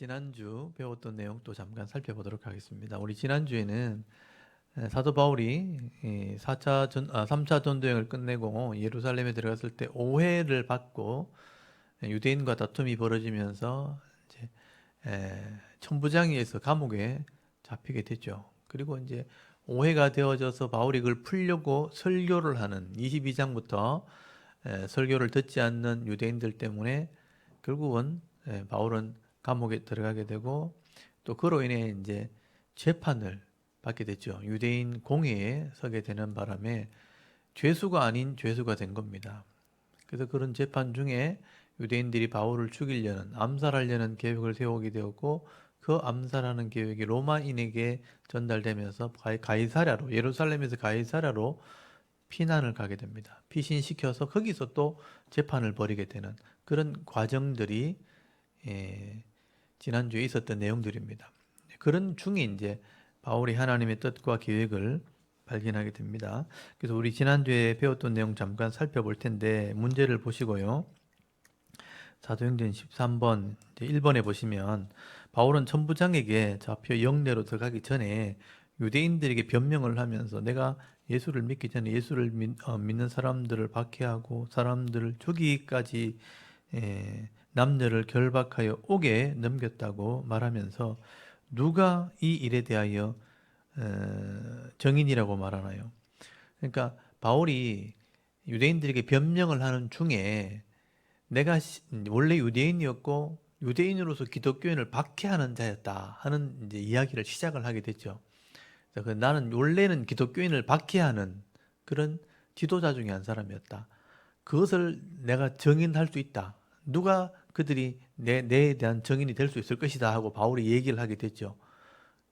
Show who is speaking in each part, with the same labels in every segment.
Speaker 1: 지난주 배웠던 내용 또 잠깐 살펴보도록 하겠습니다. 우리 지난주에는 사도 바울이 3차 전도여행을 끝내고 예루살렘에 들어갔을 때 오해를 받고 유대인과 다툼이 벌어지면서 이제 천부장에서 감옥에 잡히게 됐죠. 그리고 이제 오해가 되어져서 바울이 그걸 풀려고 설교를 하는 22장부터 설교를 듣지 않는 유대인들 때문에 결국은 바울은 감옥에 들어가게 되고 또 그로 인해 이제 재판을 받게 됐죠. 유대인 공회에 서게 되는 바람에 죄수가 아닌 죄수가 된 겁니다. 그래서 그런 재판 중에 유대인들이 바울을 죽이려는 암살하려는 계획을 세우게 되었고 그 암살하는 계획이 로마인에게 전달되면서 가이사랴로 예루살렘에서 가이사랴로 피난을 가게 됩니다. 피신시켜서 거기서 또 재판을 벌이게 되는 그런 과정들이 지난주에 있었던 내용들입니다. 그런 중에 이제 바울이 하나님의 뜻과 계획을 발견하게 됩니다. 그래서 우리 지난주에 배웠던 내용 잠깐 살펴볼 텐데 문제를 보시고요. 사도행전 13번 1번에 보시면 바울은 천부장에게 잡혀 영내로 들어가기 전에 유대인들에게 변명을 하면서 내가 예수를 믿기 전에 예수를 믿는 사람들을 박해하고 사람들을 죽이기까지 남녀를 결박하여 옥에 넘겼다고 말하면서 누가 이 일에 대하여 정인이라고 말하나요? 그러니까 바울이 유대인들에게 변명을 하는 중에 내가 원래 유대인이었고 유대인으로서 기독교인을 박해하는 자였다 하는 이제 이야기를 시작을 하게 됐죠. 그래서 나는 원래는 기독교인을 박해하는 그런 지도자 중에 한 사람이었다. 그것을 내가 정인할 수 있다. 누가 그들이 내에 대한 정인이 될 수 있을 것이다 하고 바울이 얘기를 하게 됐죠.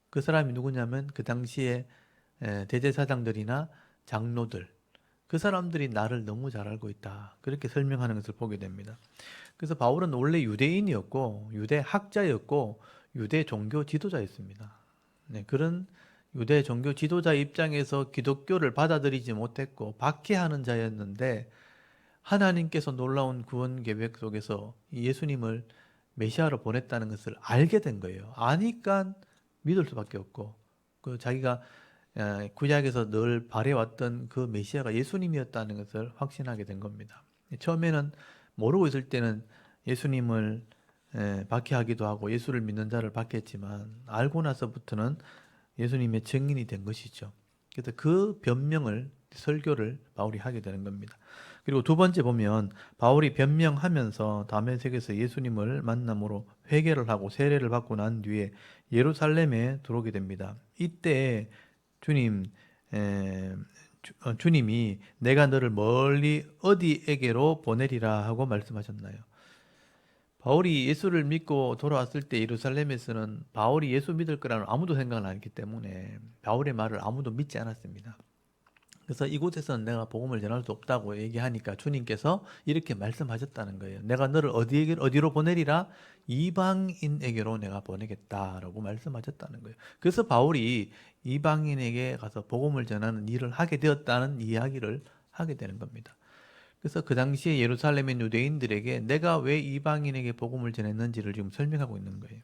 Speaker 1: 그 사람이 누구냐면 그 당시에 대제사장들이나 장로들, 그 사람들이 나를 너무 잘 알고 있다. 그렇게 설명하는 것을 보게 됩니다. 그래서 바울은 원래 유대인이었고 유대 학자였고 유대 종교 지도자였습니다. 네, 그런 유대 종교 지도자 입장에서 기독교를 받아들이지 못했고 박해하는 자였는데 하나님께서 놀라운 구원 계획 속에서 예수님을 메시아로 보냈다는 것을 알게 된 거예요. 아니까 믿을 수밖에 없고 그 자기가 구약에서 늘 바래왔던 그 메시아가 예수님이었다는 것을 확신하게 된 겁니다. 처음에는 모르고 있을 때는 예수님을 박해하기도 하고 예수를 믿는 자를 박해했지만 알고 나서부터는 예수님의 증인이 된 것이죠. 그래서 그 변명을 설교를 바울이 하게 되는 겁니다. 그리고 두 번째 보면 바울이 변명하면서 다메섹에서 예수님을 만남으로 회개를 하고 세례를 받고 난 뒤에 예루살렘에 들어오게 됩니다. 이때 주님이 내가 너를 멀리 어디에게로 보내리라 하고 말씀하셨나요? 바울이 예수를 믿고 돌아왔을 때 예루살렘에서는 바울이 예수 믿을 거라는 아무도 생각을 안 했기 때문에 바울의 말을 아무도 믿지 않았습니다. 그래서 이곳에서는 내가 복음을 전할 수 없다고 얘기하니까 주님께서 이렇게 말씀하셨다는 거예요. 내가 너를 어디로 보내리라? 이방인에게로 내가 보내겠다라고 말씀하셨다는 거예요. 그래서 바울이 이방인에게 가서 복음을 전하는 일을 하게 되었다는 이야기를 하게 되는 겁니다. 그래서 그 당시에 예루살렘의 유대인들에게 내가 왜 이방인에게 복음을 전했는지를 지금 설명하고 있는 거예요.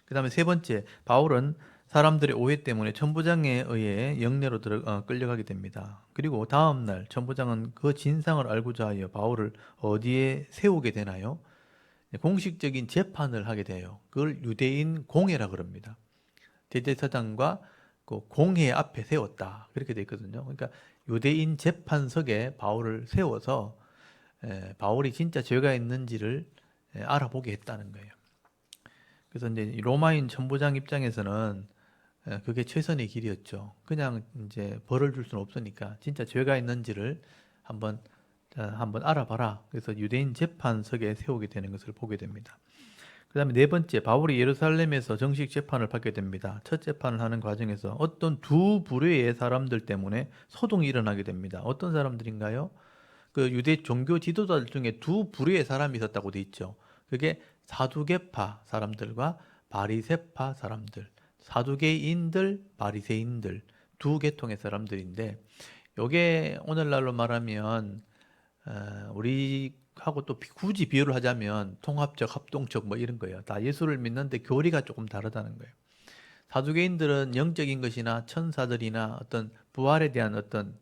Speaker 1: 그 다음에 세 번째, 바울은 사람들의 오해 때문에 천부장에 의해 영내로 끌려가게 됩니다. 그리고 다음날 천부장은 그 진상을 알고자 하여 바울을 어디에 세우게 되나요? 공식적인 재판을 하게 돼요. 그걸 유대인 공회라 그럽니다. 대제사장과 그 공회 앞에 세웠다. 그렇게 돼 있거든요. 그러니까 유대인 재판석에 바울을 세워서 바울이 진짜 죄가 있는지를 알아보게 했다는 거예요. 그래서 이제 로마인 천부장 입장에서는 그게 최선의 길이었죠. 그냥 이제 벌을 줄 수는 없으니까 진짜 죄가 있는지를 한번 알아봐라. 그래서 유대인 재판석에 세우게 되는 것을 보게 됩니다. 그 다음에 네 번째, 바울이 예루살렘에서 정식 재판을 받게 됩니다. 첫 재판을 하는 과정에서 어떤 두 부류의 사람들 때문에 소동이 일어나게 됩니다. 어떤 사람들인가요? 그 유대 종교 지도자들 중에 두 부류의 사람이 있었다고 돼 있죠. 그게 사두개파 사람들과 바리새파 사람들, 사두개인들, 바리새인들 두 계통의 사람들인데, 요게 오늘날로 말하면 우리하고 또 굳이 비교를 하자면 통합적, 합동적 뭐 이런 거예요. 다 예수를 믿는데 교리가 조금 다르다는 거예요. 사두개인들은 영적인 것이나 천사들이나 어떤 부활에 대한 어떤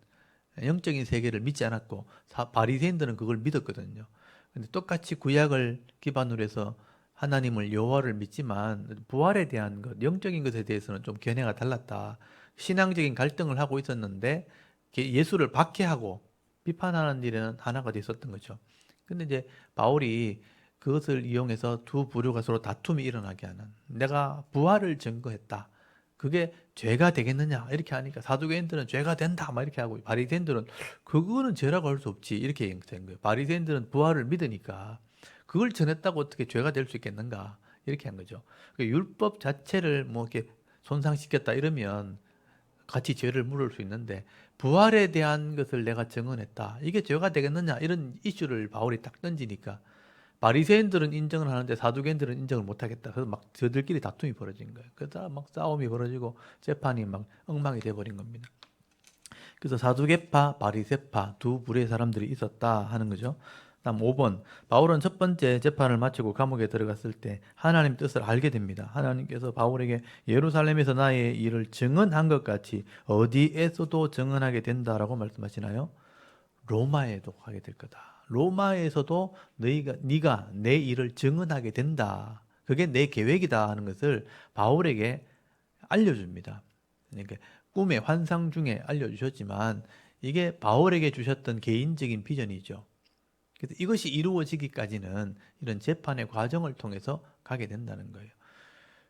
Speaker 1: 영적인 세계를 믿지 않았고 바리새인들은 그걸 믿었거든요. 근데 똑같이 구약을 기반으로 해서 하나님을 여호와를 믿지만 부활에 대한 것, 영적인 것에 대해서는 좀 견해가 달랐다. 신앙적인 갈등을 하고 있었는데 예수를 박해하고 비판하는 일에는 하나가 돼 있었던 거죠. 근데 이제 바울이 그것을 이용해서 두 부류가 서로 다툼이 일어나게 하는, 내가 부활을 증거했다. 그게 죄가 되겠느냐 이렇게 하니까 사두개인들은 죄가 된다 막 이렇게 하고, 바리새인들은 그거는 죄라고 할 수 없지 이렇게 된 거예요. 바리새인들은 부활을 믿으니까 그걸 전했다고 어떻게 죄가 될 수 있겠는가 이렇게 한 거죠. 율법 자체를 뭐 이렇게 손상시켰다 이러면 같이 죄를 물을 수 있는데, 부활에 대한 것을 내가 증언했다, 이게 죄가 되겠느냐 이런 이슈를 바울이 딱 던지니까 바리새인들은 인정을 하는데 사두개인들은 인정을 못 하겠다. 그래서 막 저들끼리 다툼이 벌어진 거예요. 그래서 막 싸움이 벌어지고 재판이 막 엉망이 돼 버린 겁니다. 그래서 사두개파, 바리새파 두 부류의 사람들이 있었다 하는 거죠. 다음 5번. 바울은 첫 번째 재판을 마치고 감옥에 들어갔을 때 하나님 뜻을 알게 됩니다. 하나님께서 바울에게 예루살렘에서 나의 일을 증언한 것 같이 어디에서도 증언하게 된다라고 말씀하시나요? 로마에도 하게 될 거다. 로마에서도 네가 내 일을 증언하게 된다. 그게 내 계획이다 하는 것을 바울에게 알려줍니다. 그러니까 꿈의 환상 중에 알려주셨지만 이게 바울에게 주셨던 개인적인 비전이죠. 그래서 이것이 이루어지기까지는 이런 재판의 과정을 통해서 가게 된다는 거예요.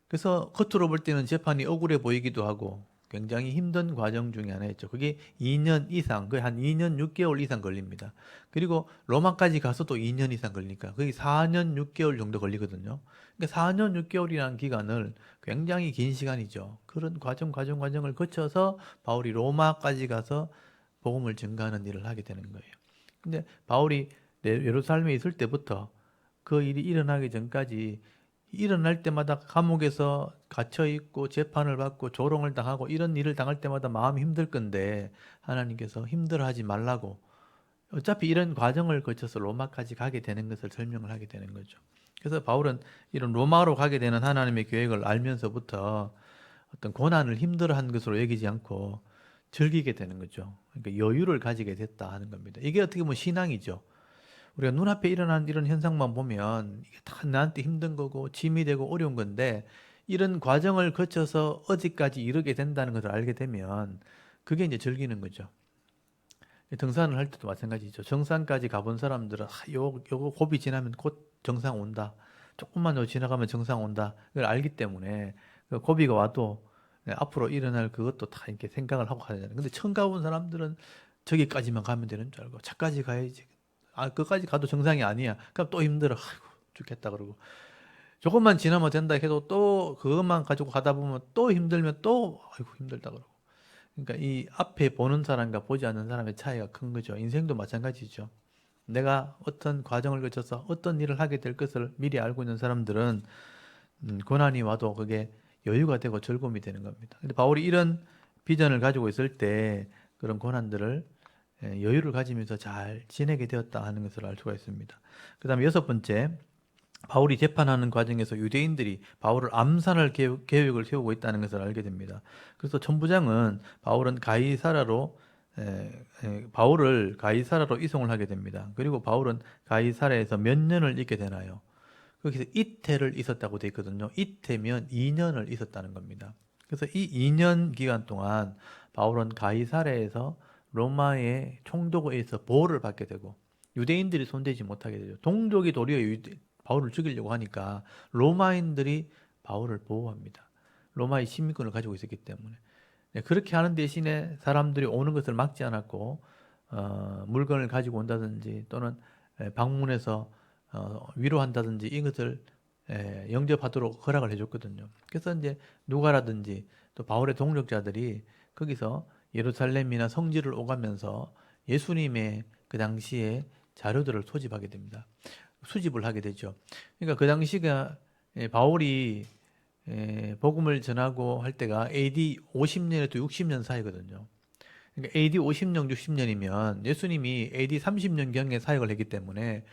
Speaker 1: 그래서 겉으로 볼 때는 재판이 억울해 보이기도 하고 굉장히 힘든 과정 중에 하나였죠. 그게 2년 이상, 거의 한 2년 6개월 이상 걸립니다. 그리고 로마까지 가서도 2년 이상 걸리니까 거의 4년 6개월 정도 걸리거든요. 그러니까 4년 6개월이라는 기간을 굉장히 긴 시간이죠. 그런 과정을 거쳐서 바울이 로마까지 가서 복음을 증거하는 일을 하게 되는 거예요. 근데 바울이 예루살렘에 있을 때부터 그 일이 일어나기 전까지 일어날 때마다 감옥에서 갇혀 있고 재판을 받고 조롱을 당하고 이런 일을 당할 때마다 마음이 힘들 건데 하나님께서 힘들어하지 말라고 어차피 이런 과정을 거쳐서 로마까지 가게 되는 것을 설명을 하게 되는 거죠. 그래서 바울은 이런 로마로 가게 되는 하나님의 계획을 알면서부터 어떤 고난을 힘들어한 것으로 여기지 않고 즐기게 되는 거죠. 그러니까 여유를 가지게 됐다 하는 겁니다. 이게 어떻게 보면 신앙이죠. 우리가 눈앞에 일어나는 이런 현상만 보면 이게 다 나한테 힘든 거고 짐이 되고 어려운 건데, 이런 과정을 거쳐서 어디까지 이르게 된다는 것을 알게 되면 그게 이제 즐기는 거죠. 등산을 할 때도 마찬가지죠. 정상까지 가본 사람들은 요거 고비 지나면 곧 정상 온다. 조금만 더 지나가면 정상 온다. 그걸 알기 때문에 그 고비가 와도 앞으로 일어날 그것도 다 이렇게 생각을 하고 가잖아요. 근데 처음 가본 사람들은 저기까지만 가면 되는 줄 알고 차까지 가야지. 아, 그까지 가도 정상이 아니야. 그럼 또 힘들어. 아이고, 죽겠다 그러고. 조금만 지나면 된다 해도 또 그것만 가지고 가다 보면 또 힘들면 또 아이고 힘들다 그러고. 그러니까 이 앞에 보는 사람과 보지 않는 사람의 차이가 큰 거죠. 인생도 마찬가지죠. 내가 어떤 과정을 거쳐서 어떤 일을 하게 될 것을 미리 알고 있는 사람들은 고난이 와도 그게 여유가 되고 즐거움이 되는 겁니다. 근데 바울이 이런 비전을 가지고 있을 때 그런 고난들을 여유를 가지면서 잘 지내게 되었다 하는 것을 알 수가 있습니다. 그 다음에 여섯 번째, 바울이 재판하는 과정에서 유대인들이 바울을 암살할 계획을 세우고 있다는 것을 알게 됩니다. 그래서 천부장은 바울을 가이사라로 이송을 하게 됩니다. 그리고 바울은 가이사라에서 몇 년을 있게 되나요? 거기서 이태를 있었다고 되어 있거든요. 이태면 2년을 있었다는 겁니다. 그래서 이 2년 기간 동안 바울은 가이사랴에서 로마의 총독에 의해서 보호를 받게 되고 유대인들이 손대지 못하게 되죠. 동족이 도리어 바울을 죽이려고 하니까 로마인들이 바울을 보호합니다. 로마의 시민권을 가지고 있었기 때문에. 네, 그렇게 하는 대신에 사람들이 오는 것을 막지 않았고 물건을 가지고 온다든지 또는 방문해서 위로한다든지 이것을 영접하도록 허락을 해줬거든요. 그래서 이제 누가라든지 또 바울의 동력자들이 거기서 예루살렘이나 성지를 오가면서 예수님의 그 당시에 자료들을 소집하게 됩니다. 수집을 하게 되죠. 그러니까 그 당시가 바울이 복음을 전하고 할 때가 AD 50년에서 60년 사이거든요. 그러니까 AD 50년, 60년이면 예수님이 AD 30년경에 사역을 했기 때문에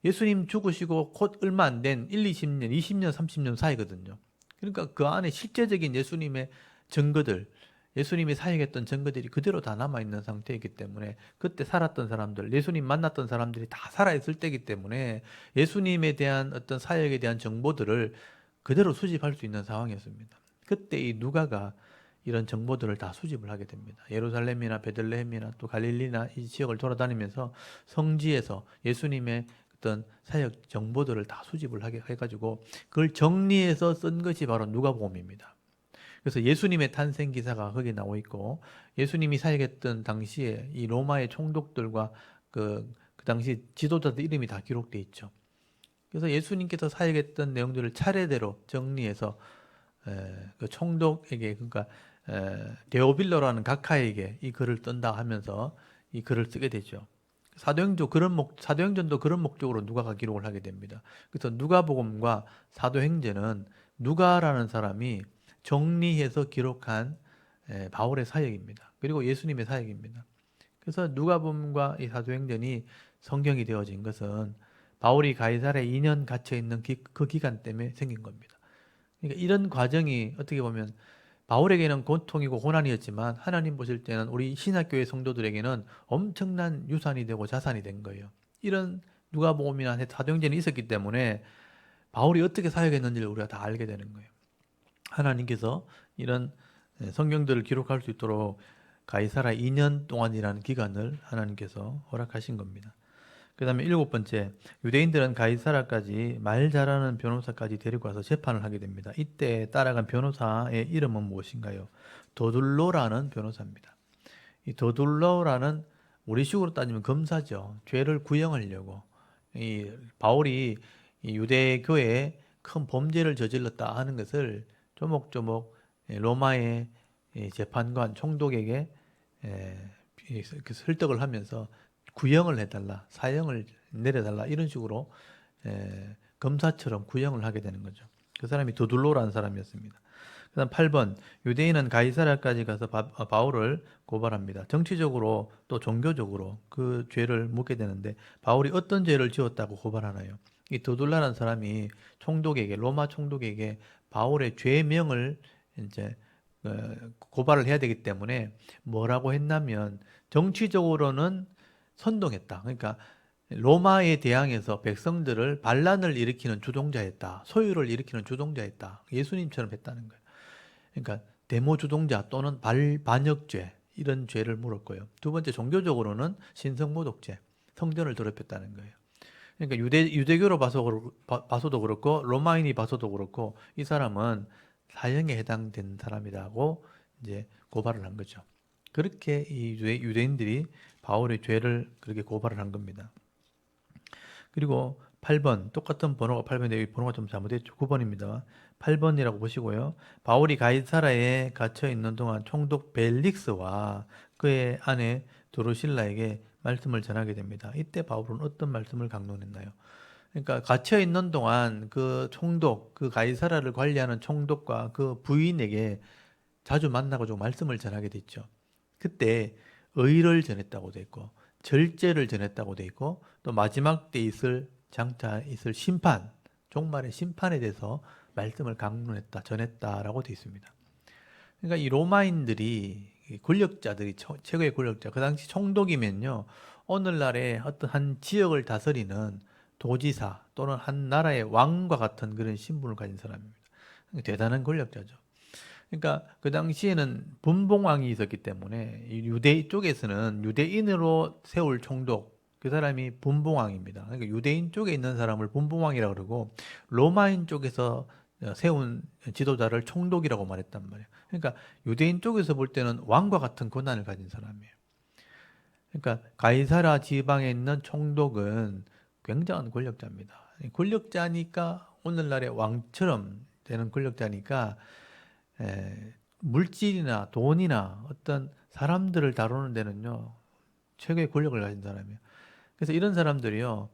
Speaker 1: 예수님 죽으시고 곧 얼마 안 된 1, 20년, 20년, 30년 사이거든요. 그러니까 그 안에 실제적인 예수님의 증거들, 예수님이 사역했던 증거들이 그대로 다 남아있는 상태이기 때문에 그때 살았던 사람들, 예수님 만났던 사람들이 다 살아있을 때이기 때문에 예수님에 대한 어떤 사역에 대한 정보들을 그대로 수집할 수 있는 상황이었습니다. 그때 이 누가가 이런 정보들을 다 수집을 하게 됩니다. 예루살렘이나 베들레헴이나 또 갈릴리나 이 지역을 돌아다니면서 성지에서 예수님의 어떤 사역 정보들을 다 수집을 하게 해가지고 그걸 정리해서 쓴 것이 바로 누가복음입니다. 그래서 예수님의 탄생 기사가 거기 나와 있고 예수님이 사역했던 당시에 이 로마의 총독들과 그 당시 지도자들 이름이 다 기록되어 있죠. 그래서 예수님께서 사역했던 내용들을 차례대로 정리해서 그 총독에게 그러니까 데오빌로라는 각하에게 이 글을 뜬다 하면서 이 글을 쓰게 되죠. 사도행전도 그런 목적으로 누가가 기록을 하게 됩니다. 그래서 누가복음과 사도행전은 누가라는 사람이 정리해서 기록한 바울의 사역입니다. 그리고 예수님의 사역입니다. 그래서 누가복음과 이 사도행전이 성경이 되어진 것은 바울이 가이사랴에 2년 갇혀 있는 그 기간 때문에 생긴 겁니다. 그러니까 이런 과정이 어떻게 보면 바울에게는 고통이고 고난이었지만 하나님 보실 때는 우리 신학교의 성도들에게는 엄청난 유산이 되고 자산이 된 거예요. 이런 누가복음이나 사도행전이 있었기 때문에 바울이 어떻게 사역했는지를 우리가 다 알게 되는 거예요. 하나님께서 이런 성경들을 기록할 수 있도록 가이사라 2년 동안이라는 기간을 하나님께서 허락하신 겁니다. 그 다음에 7번째, 유대인들은 가이사라까지 말 잘하는 변호사까지 데리고 와서 재판을 하게 됩니다. 이때 따라간 변호사의 이름은 무엇인가요? 더둘로라는 변호사입니다. 이 더둘로라는 우리식으로 따지면 검사죠. 죄를 구형하려고 이 바울이 이 유대교에 큰 범죄를 저질렀다 하는 것을 조목조목 로마의 재판관 총독에게 설득을 하면서 구형을 해달라, 사형을 내려달라 이런 식으로 검사처럼 구형을 하게 되는 거죠. 그 사람이 도둘로라는 사람이었습니다. 그 다음 8번 유대인은 가이사랴까지 가서 바울을 고발합니다. 정치적으로 또 종교적으로 그 죄를 묻게 되는데 바울이 어떤 죄를 지었다고 고발하나요? 이 도둘라라는 사람이 총독에게 로마 총독에게 바울의 죄명을 이제 고발을 해야 되기 때문에 뭐라고 했냐면 정치적으로는 선동했다. 그러니까 로마에 대항해서 백성들을 반란을 일으키는 주동자였다. 소유를 일으키는 주동자였다. 예수님처럼 했다는 거예요. 그러니까 데모 주동자 또는 반역죄 이런 죄를 물었고요. 두 번째 종교적으로는 신성모독죄, 성전을 더럽혔다는 거예요. 그러니까 유대교로 봐서도 그렇고 로마인이 봐서도 그렇고 이 사람은 사형에 해당된 사람이라고 이제 고발을 한 거죠. 그렇게 이 유대인들이 바울의 죄를 그렇게 고발을 한 겁니다. 그리고 8번 똑같은 번호가 8번인데 여기 번호가 좀 잘못됐죠. 9번입니다. 8번이라고 보시고요. 바울이 가이사라에 갇혀 있는 동안 총독 벨릭스와 그의 아내 드로실라에게 말씀을 전하게 됩니다. 이때 바울은 어떤 말씀을 강론했나요? 그러니까 갇혀 있는 동안 그 총독, 그 가이사라를 관리하는 총독과 그 부인에게 자주 만나고 좀 말씀을 전하게 됐죠. 그때 의를 전했다고 돼 있고 절제를 전했다고 돼 있고 또 마지막 때 장차 있을 심판, 종말의 심판에 대해서 말씀을 강론했다, 전했다라고 돼 있습니다. 그러니까 이 로마인들이 이 권력자들이 최고의 권력자, 그 당시 총독이면요 오늘날의 어떤 한 지역을 다스리는 도지사 또는 한 나라의 왕과 같은 그런 신분을 가진 사람입니다. 대단한 권력자죠. 그러니까 그 당시에는 분봉왕이 있었기 때문에 유대 쪽에서는 유대인으로 세울 총독 그 사람이 분봉왕입니다. 그러니까 유대인 쪽에 있는 사람을 분봉왕이라고 그러고 로마인 쪽에서 세운 지도자를 총독이라고 말했단 말이에요. 그러니까 유대인 쪽에서 볼 때는 왕과 같은 권한을 가진 사람이에요. 그러니까 가이사라 지방에 있는 총독은 굉장한 권력자입니다. 권력자니까 오늘날의 왕처럼 되는 권력자니까 물질이나 돈이나 어떤 사람들을 다루는 데는요 최고의 권력을 가진 사람이에요. 그래서 이런 사람들이요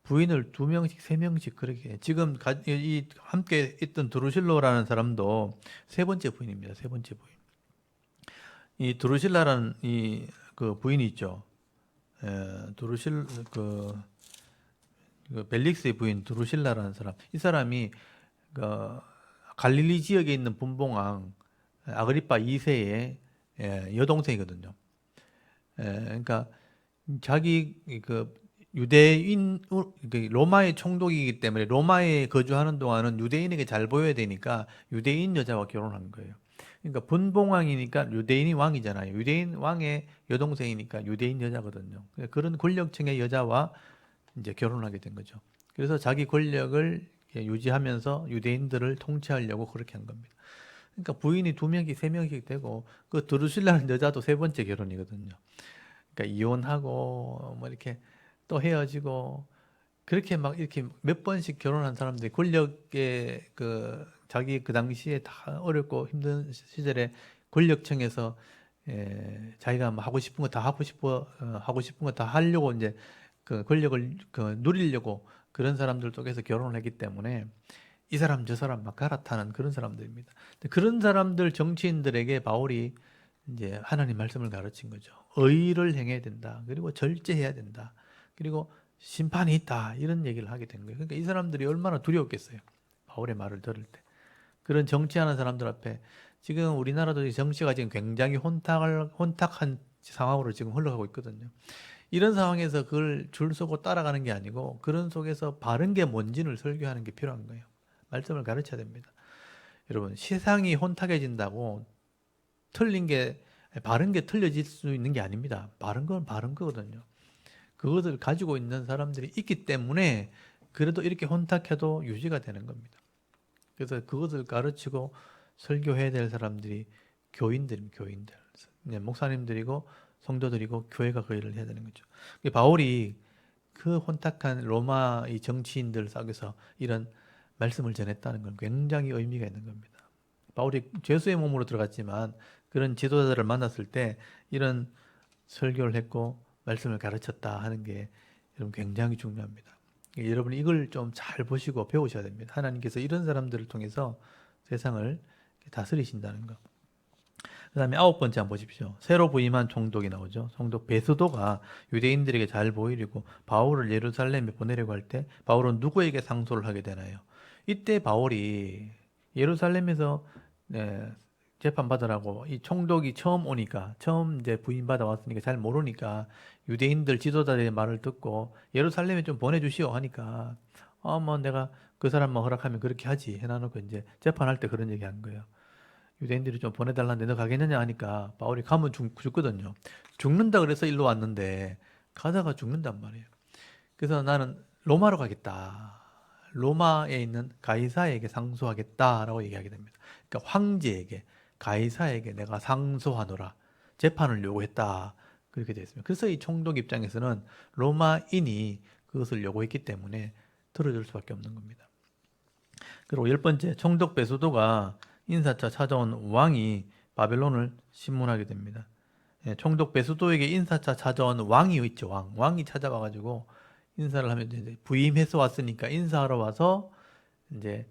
Speaker 1: 부인을 2명씩 3명씩 그렇게 지금 이 함께 있던 드루실로라는 사람도 세 번째 부인입니다. 세 번째 부인. 이 드루실라라는 이 그 부인이 있죠. 드루실 그 벨릭스의 부인 드루실라라는 사람. 이 사람이 그 갈릴리 지역에 있는 분봉왕 아그리파 2세의 여동생이거든요. 그러니까 자기 그 유대인 그 로마의 총독이기 때문에 로마에 거주하는 동안은 유대인에게 잘 보여야 되니까 유대인 여자와 결혼한 거예요. 그러니까 분봉왕이니까 유대인이 왕이잖아요. 유대인 왕의 여동생이니까 유대인 여자거든요. 그런 권력층의 여자와 이제 결혼하게 된 거죠. 그래서 자기 권력을 유지하면서 유대인들을 통치하려고 그렇게 한 겁니다. 그러니까 부인이 두 명씩 세 명씩 되고 그 드루실라는 여자도 세 번째 결혼이거든요. 그러니까 이혼하고 뭐 이렇게 또 헤어지고 그렇게 막 이렇게 몇 번씩 결혼한 사람들이 권력의 그 자기 그 당시에 다 어렵고 힘든 시절에 권력층에서 자기가 뭐 하고 싶은 거 다 하고 싶은 거 다 하려고 이제 그 권력을 그 누리려고 그런 사람들 쪽에서 결혼을 했기 때문에 이 사람 저 사람 막 갈아타는 그런 사람들입니다. 근데 그런 사람들 정치인들에게 바울이 이제 하나님 말씀을 가르친 거죠. 의를 행해야 된다. 그리고 절제해야 된다. 그리고 심판이 있다. 이런 얘기를 하게 된 거예요. 그러니까 이 사람들이 얼마나 두려웠겠어요. 바울의 말을 들을 때. 그런 정치하는 사람들 앞에 지금 우리나라도 정치가 지금 굉장히 혼탁한 상황으로 지금 흘러가고 있거든요. 이런 상황에서 그걸 줄 서고 따라가는 게 아니고 그런 속에서 바른 게 뭔지를 설교하는 게 필요한 거예요. 말씀을 가르쳐야 됩니다. 여러분, 세상이 혼탁해진다고 틀린 게 바른 게 틀려질 수 있는 게 아닙니다. 바른 건 바른 거거든요. 그것을 가지고 있는 사람들이 있기 때문에 그래도 이렇게 혼탁해도 유지가 되는 겁니다. 그래서 그것을 가르치고 설교해야 될 사람들이 교인들입니다. 교인들. 목사님들이고 성도들이고 교회가 그 일을 해야 되는 거죠. 바울이 그 혼탁한 로마 이 정치인들 속에서 이런 말씀을 전했다는 건 굉장히 의미가 있는 겁니다. 바울이 죄수의 몸으로 들어갔지만 그런 지도자들을 만났을 때 이런 설교를 했고 말씀을 가르쳤다 하는 게 여러분 굉장히 중요합니다. 여러분 이걸 좀 잘 보시고 배우셔야 됩니다. 하나님께서 이런 사람들을 통해서 세상을 다스리신다는 것. 그 다음에 9번째 한번 보십시오. 새로 부임한 총독이 나오죠. 총독 베스도가 유대인들에게 잘 보이려고 바울을 예루살렘에 보내려고 할 때 바울은 누구에게 상소를 하게 되나요? 이때 바울이 예루살렘에서 재판받으라고 이 총독이 처음 오니까 처음 이제 부임받아 왔으니까 잘 모르니까 유대인들 지도자들의 말을 듣고 예루살렘에 좀 보내주시오 하니까 뭐 내가 그 사람만 허락하면 그렇게 하지 해놔놓고 이제 재판할 때 그런 얘기 한 거예요. 유대인들이 좀 보내달라는데 너 가겠느냐 하니까 바울이 가면 죽거든요. 죽는다 그래서 일로 왔는데 가다가 죽는단 말이에요. 그래서 나는 로마로 가겠다. 로마에 있는 가이사에게 상소하겠다라고 얘기하게 됩니다. 그러니까 황제에게 가이사에게 내가 상소하노라. 재판을 요구했다. 그렇게 되어 있습니다. 그래서 이 총독 입장에서는 로마인이 그것을 요구했기 때문에 들어줄 수밖에 없는 겁니다. 그리고 10번째, 총독 베소도가 인사차 찾아온 왕이 바벨론을 심문하게 됩니다. 총독 베소도에게 인사차 찾아온 왕이 있죠. 왕이 찾아와가지고 인사를 하면 이제 부임해서 왔으니까 인사하러 와서 이제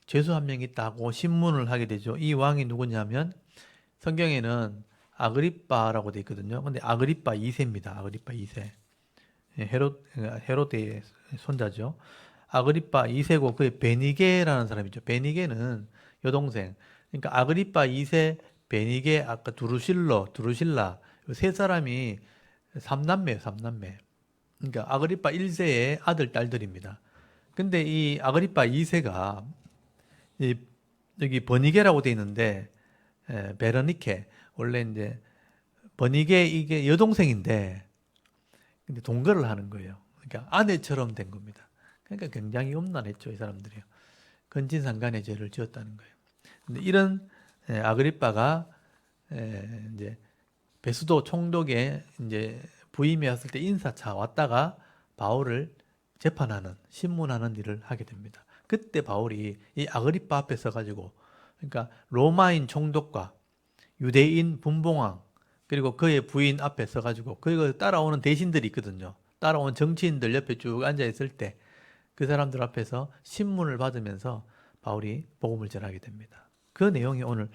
Speaker 1: 죄수 한 명 있다고 신문을 하게 되죠. 이 왕이 누구냐면 성경에는 아그리빠라고 돼 있거든요. 근데 아그리빠 2세입니다. 아그리빠 2세. 헤롯의 손자죠. 아그리빠 2세고 그의 베니게라는 사람이죠. 베니게는 여동생. 그러니까 아그리빠 2세, 베니게, 아까 두루실라 세 사람이 삼남매예요. 삼남매. 그러니까 아그리빠 1세의 아들, 딸들입니다. 근데 이 아그리빠 2세가 여기 버니게라고 돼 있는데 베르니케 원래 이제 버니게 이게 여동생인데 근데 동거를 하는 거예요. 그러니까 아내처럼 된 겁니다. 그러니까 굉장히 음란했죠, 이 사람들이요. 근친상간의 죄를 지었다는 거예요. 근데 이런 아그리빠가 이제 베스도 총독에 이제 부임해 왔을 때 인사차 왔다가 바울을 재판하는 신문하는 일을 하게 됩니다. 그때 바울이 이 아그리빠 앞에 서가지고 그러니까 로마인 총독과 유대인 분봉왕 그리고 그의 부인 앞에 서가지고 그거 따라오는 대신들이 있거든요. 따라온 정치인들 옆에 쭉 앉아 있을 때 그 사람들 앞에서 신문을 받으면서 바울이 복음을 전하게 됩니다. 그 내용이 오늘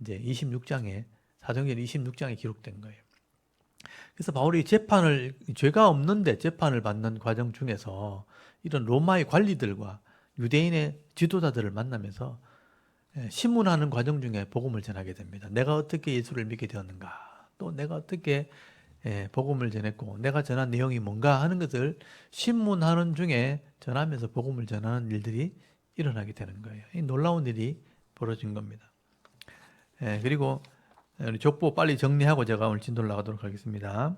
Speaker 1: 이제 26장에 사도행전 26장에 기록된 거예요. 그래서 바울이 죄가 없는데 재판을 받는 과정 중에서 이런 로마의 관리들과 유대인의 지도자들을 만나면서 신문하는 과정 중에 복음을 전하게 됩니다. 내가 어떻게 예수를 믿게 되었는가, 또 내가 어떻게 복음을 전했고 내가 전한 내용이 뭔가 하는 것을 신문하는 중에 전하면서 복음을 전하는 일들이 일어나게 되는 거예요. 이 놀라운 일이 벌어진 겁니다. 그리고 우리 족보 빨리 정리하고 제가 오늘 진도를 나가도록 하겠습니다.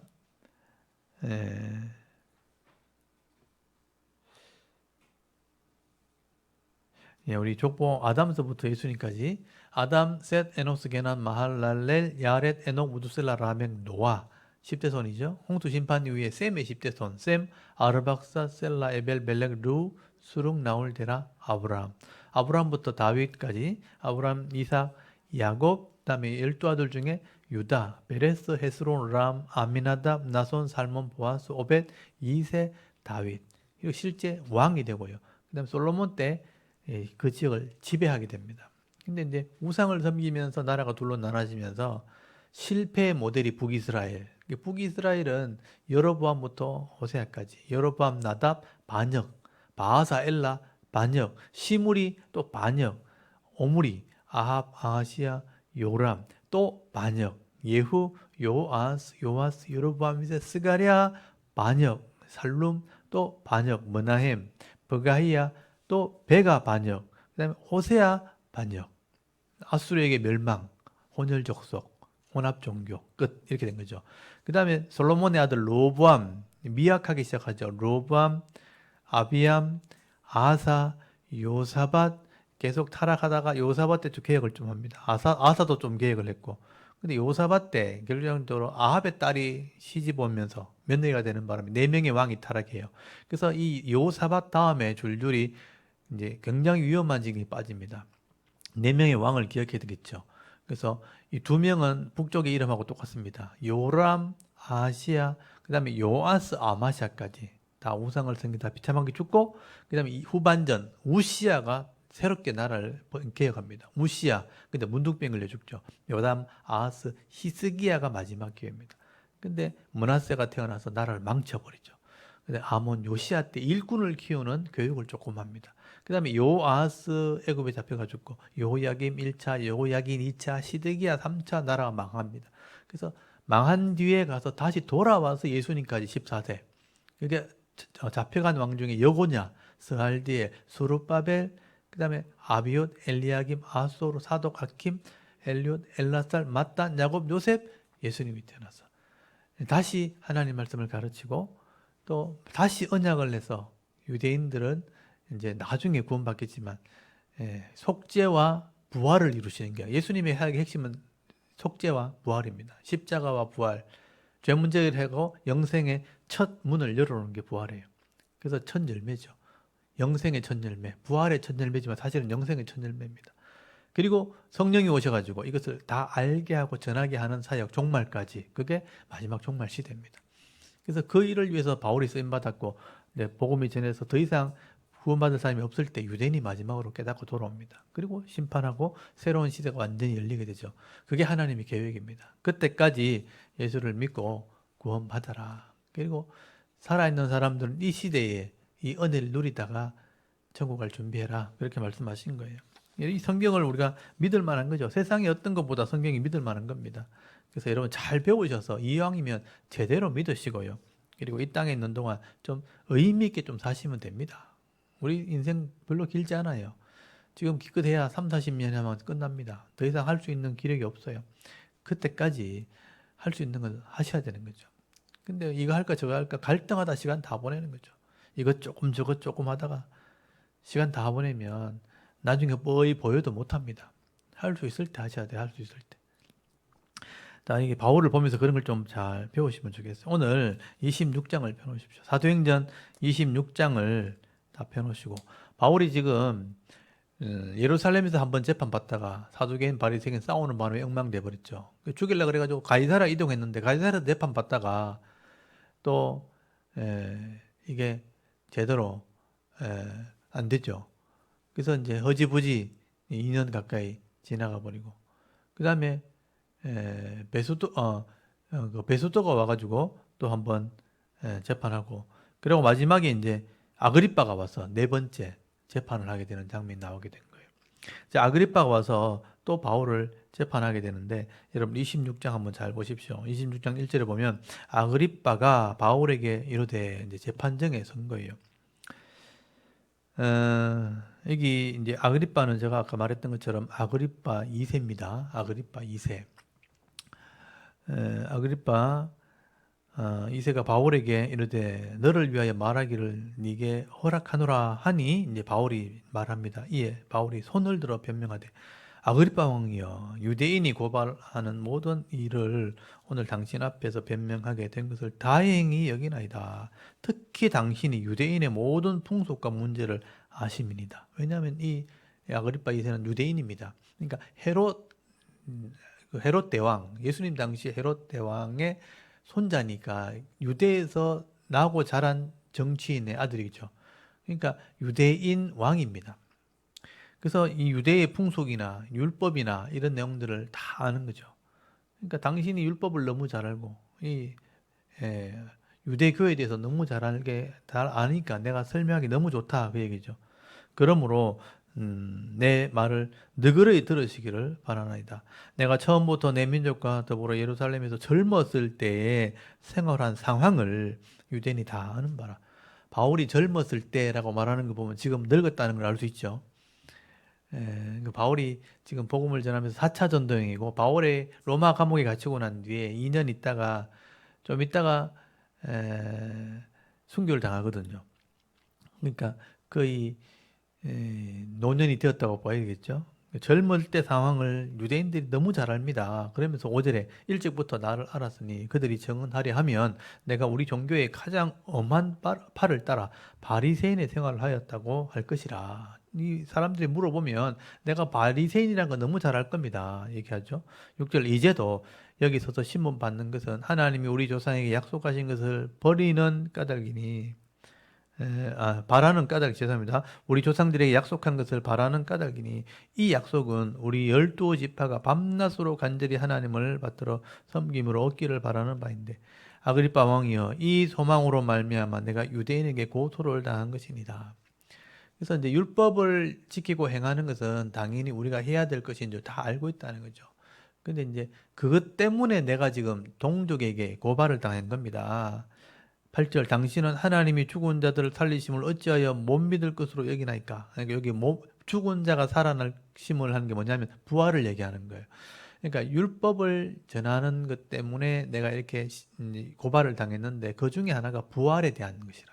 Speaker 1: 우리 족보 아담서부터 예수님까지 아담, 셋, 에노스, 게난, 마할랄렐, 야렛, 에녹, 우두셀라, 라멕, 노아 10대 손이죠. 홍수 심판 이후에 셈의 10대 손, 셈, 아르박사, 셀라, 에벨, 멜렉, 루, 수룩, 나홀, 데라, 아브라함. 아브라함부터 다윗까지 아브라함, 이삭, 야곱, 그다음에 12아들 중에 유다, 베레스, 헤스론, 람, 아미나답, 나손, 살몬, 보아스, 오벳, 이세, 다윗. 이거 실제 왕이 되고요. 그다음에 솔로몬 때 그 지역을 지배하게 됩니다. 근데 이제 우상을 섬기면서 나라가 둘로 나눠지면서 실패의 모델이 북이스라엘. 북이스라엘은 여로보암부터 호세아까지, 여로보암, 나답, 반역, 바하사, 엘라, 반역, 시므리 또 반역, 오므리, 아합, 아하시아, 요람 또 반역, 예후, 요아스, 여로보암, 이제 스가랴 반역, 살룸 또 반역, 머나헴, 버가히야 또 베가 반역, 그다음에 호세아 반역, 아수르에게 멸망, 혼혈 족속, 혼합 종교 끝 이렇게 된 거죠. 그다음에 솔로몬의 아들 로보암 미약하기 시작하죠. 로보암, 아비암, 아사, 요사밧 계속 타락하다가 요사밧 때 좀 개혁을 좀 합니다. 아사도 좀 개혁을 했고, 근데 요사밧 때 결정적으로 아합의 딸이 시집 오면서 며느리가 되는 바람에 4명의 왕이 타락해요. 그래서 이 요사밧 다음에 줄줄이 이제 굉장히 위험한 지경에 빠집니다. 4명의 왕을 기억해야 되겠죠. 그래서 이 2명은 북쪽의 이름하고 똑같습니다. 요람, 아시아, 그 다음에 요아스, 아마샤까지 다 우상을 섬기다 비참하게 죽고, 그 다음에 후반전 우시아가 새롭게 나라를 개혁합니다. 우시아, 근데 문둥병 걸려 죽죠. 요담, 아하스, 히스기야가 마지막 기회입니다. 근데 므낫세가 태어나서 나라를 망쳐버리죠. 근데 아몬 요시아 때 일꾼을 키우는 교육을 조금 합니다. 그 다음에 요아스 애굽에 잡혀가 죽고, 요야김 1차, 요야긴 2차, 시드기야 3차 나라가 망합니다. 그래서 망한 뒤에 가서 다시 돌아와서 예수님까지 14세. 그게 잡혀간 왕 중에 여고냐, 스알디엘, 수룹바벨, 그 다음에 아비옷, 엘리야김, 아소르, 사독, 아킴, 엘리옷, 엘라살, mattan, 야곱, 요셉, 예수님이 태어나서 다시 하나님 말씀을 가르치고 또 다시 언약을 내서 유대인들은 이제 나중에 구원받겠지만 속죄와 부활을 이루시는 게 예수님의 사역의 핵심은 속죄와 부활입니다. 십자가와 부활, 죄 문제를 해고 영생의 첫 문을 열어놓는 게 부활이에요. 그래서 첫 열매죠. 영생의 첫 열매, 부활의 첫 열매지만 사실은 영생의 첫 열매입니다. 그리고 성령이 오셔가지고 이것을 다 알게 하고 전하게 하는 사역 종말까지, 그게 마지막 종말 시대입니다. 그래서 그 일을 위해서 바울이 쓰임받았고, 복음이 전해서 더 이상 구원받을 사람이 없을 때 유대인이 마지막으로 깨닫고 돌아옵니다. 그리고 심판하고 새로운 시대가 완전히 열리게 되죠. 그게 하나님의 계획입니다. 그때까지 예수를 믿고 구원받아라. 그리고 살아있는 사람들은 이 시대에 이 은혜를 누리다가 천국 갈 준비해라. 그렇게 말씀하신 거예요. 이 성경을 우리가 믿을 만한 거죠. 세상의 어떤 것보다 성경이 믿을 만한 겁니다. 그래서 여러분 잘 배우셔서 이왕이면 제대로 믿으시고요. 그리고 이 땅에 있는 동안 좀 의미 있게 좀 사시면 됩니다. 우리 인생 별로 길지 않아요. 지금 기껏해야 3, 40년 하면 끝납니다. 더 이상 할 수 있는 기력이 없어요. 그때까지 할 수 있는 걸 하셔야 되는 거죠. 근데 이거 할까 저거 할까 갈등하다 시간 다 보내는 거죠. 이것 조금 저것 조금 하다가 시간 다 보내면 나중에 뻔히 보여도 못합니다. 할 수 있을 때 하셔야 돼요. 할 수 있을 때. 자, 이게 바울을 보면서 그런 걸 좀 잘 배우시면 좋겠어요. 오늘 26장을 펴놓으십시오. 사도행전 26장을 다 펴놓으시고, 바울이 지금 예루살렘에서 한번 재판받다가 사두개인 바리새인 싸우는 바람에 엉망돼 버렸죠. 죽이려고 그래가지고 가이사라 이동했는데 가이사라 재판받다가 또 이게 제대로 안 됐죠. 그래서 이제 허지부지 2년 가까이 지나가 버리고, 그 다음에 그 베소도가 와가지고 또 한번 재판하고, 그리고 마지막에 이제 아그리빠가 와서 네 번째 재판을 하게 되는 장면이 나오게 된 거예요. 이제 아그리빠가 와서 또 바울을 재판하게 되는데, 여러분 26장 한번 잘 보십시오. 26장 1절에 보면 아그리빠가 바울에게 이르되, 이제 재판정에 선 거예요. 여기 이제 아그리빠는 제가 아까 말했던 것처럼 아그리빠 2세입니다. 아그리빠 2세. 아그리빠 2세가 바울에게 이르되 너를 위하여 말하기를 네게 허락하노라 하니, 이제 바울이 말합니다. 이에 바울이 손을 들어 변명하되, 아그리빠 왕이여, 유대인이 고발하는 모든 일을 오늘 당신 앞에서 변명하게 된 것을 다행히 여기나이다. 특히 당신이 유대인의 모든 풍속과 문제를 아심이니이다. 왜냐하면 이 아그리빠 2세는 유대인입니다. 그러니까 헤롯 대왕, 예수님 당시 헤롯 대왕의 손자니까 유대에서 나고 자란 정치인의 아들이죠. 그러니까 유대인 왕입니다. 그래서 이 유대의 풍속이나 율법이나 이런 내용들을 다 아는 거죠. 그러니까 당신이 율법을 너무 잘 알고 유대교에 대해서 너무 잘 아니까 내가 설명하기 너무 좋다, 그 얘기죠. 그러므로 내 말을 너그러이 들으시기를 바라나이다. 내가 처음부터 내 민족과 더불어 예루살렘에서 젊었을 때에 생활한 상황을 유대인이 다 아는 바라. 바울이 젊었을 때라고 말하는 거 보면 지금 늙었다는 걸 알 수 있죠. 바울이 지금 복음을 전하면서 4차 전도행이고, 바울의 로마 감옥에 갇히고 난 뒤에 2년 있다가 좀 있다가 순교를 당하거든요. 그러니까 거의 노년이 되었다고 봐야겠죠. 젊을 때 상황을 유대인들이 너무 잘 압니다. 그러면서 5절에 일찍부터 나를 알았으니 그들이 정언하려 하면 내가 우리 종교의 가장 엄한 팔을 따라 바리새인의 생활을 하였다고 할 것이라. 이 사람들이 물어보면 내가 바리새인이라는 거 너무 잘 알 겁니다. 얘기하죠. 6절, 이제도 여기 서서 신문 받는 것은 하나님이 우리 조상에게 약속하신 것을 버리는 까닭이니, 바라는 까닭, 죄송합니다. 우리 조상들에게 약속한 것을 바라는 까닭이니, 이 약속은 우리 12지파가 밤낮으로 간절히 하나님을 받들어 섬김으로 얻기를 바라는 바인데, 아그리빠 왕이여, 이 소망으로 말미암아 내가 유대인에게 고소를 당한 것이니다. 그래서 이제 율법을 지키고 행하는 것은 당연히 우리가 해야 될 것인 줄 다 알고 있다는 거죠. 근데 이제 그것 때문에 내가 지금 동족에게 고발을 당한 겁니다. 8절, 당신은 하나님이 죽은 자들을 살리심을 어찌하여 못 믿을 것으로 여기나이까? 그러니까 여기 죽은 자가 살아나심을 하는 게 뭐냐면 부활을 얘기하는 거예요. 그러니까 율법을 전하는 것 때문에 내가 이렇게 고발을 당했는데, 그 중에 하나가 부활에 대한 것이라.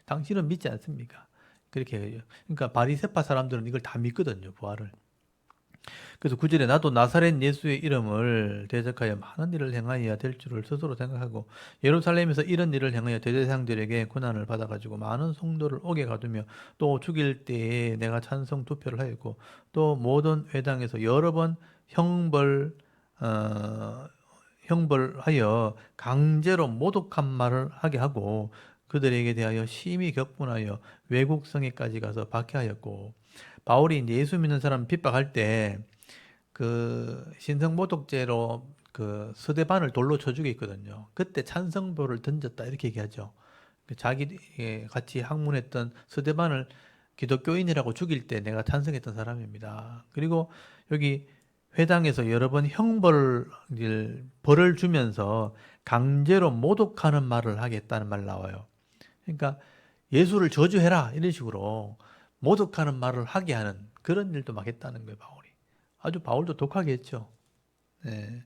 Speaker 1: 당신은 믿지 않습니까? 그렇게 해요. 그러니까 바리새파 사람들은 이걸 다 믿거든요, 부활을. 그래서 9절에 나도 나사렛 예수의 이름을 대적하여 많은 일을 행하여야 될 줄을 스스로 생각하고 예루살렘에서 이런 일을 행하여 대제사장들에게 고난을 받아가지고 많은 성도를 옥에 가두며 또 죽일 때에 내가 찬성 투표를 하였고 또 모든 회당에서 여러 번 형벌하여 강제로 모독한 말을 하게 하고 그들에게 대하여 심히 격분하여 외국 성에까지 가서 박해하였고, 바울이 이제 예수 믿는 사람 핍박할 때 그 신성모독죄로 그 스데반을 돌로 쳐 죽였거든요. 그때 찬성보를 던졌다 이렇게 얘기하죠. 자기 같이 학문했던 스데반을 기독교인이라고 죽일 때 내가 찬성했던 사람입니다. 그리고 여기 회당에서 여러 번 벌을 주면서 강제로 모독하는 말을 하겠다는 말 나와요. 그러니까 예수를 저주해라 이런 식으로 모독하는 말을 하게 하는 그런 일도 막 했다는 거예요, 바울이. 아주 바울도 독하게 했죠. 네.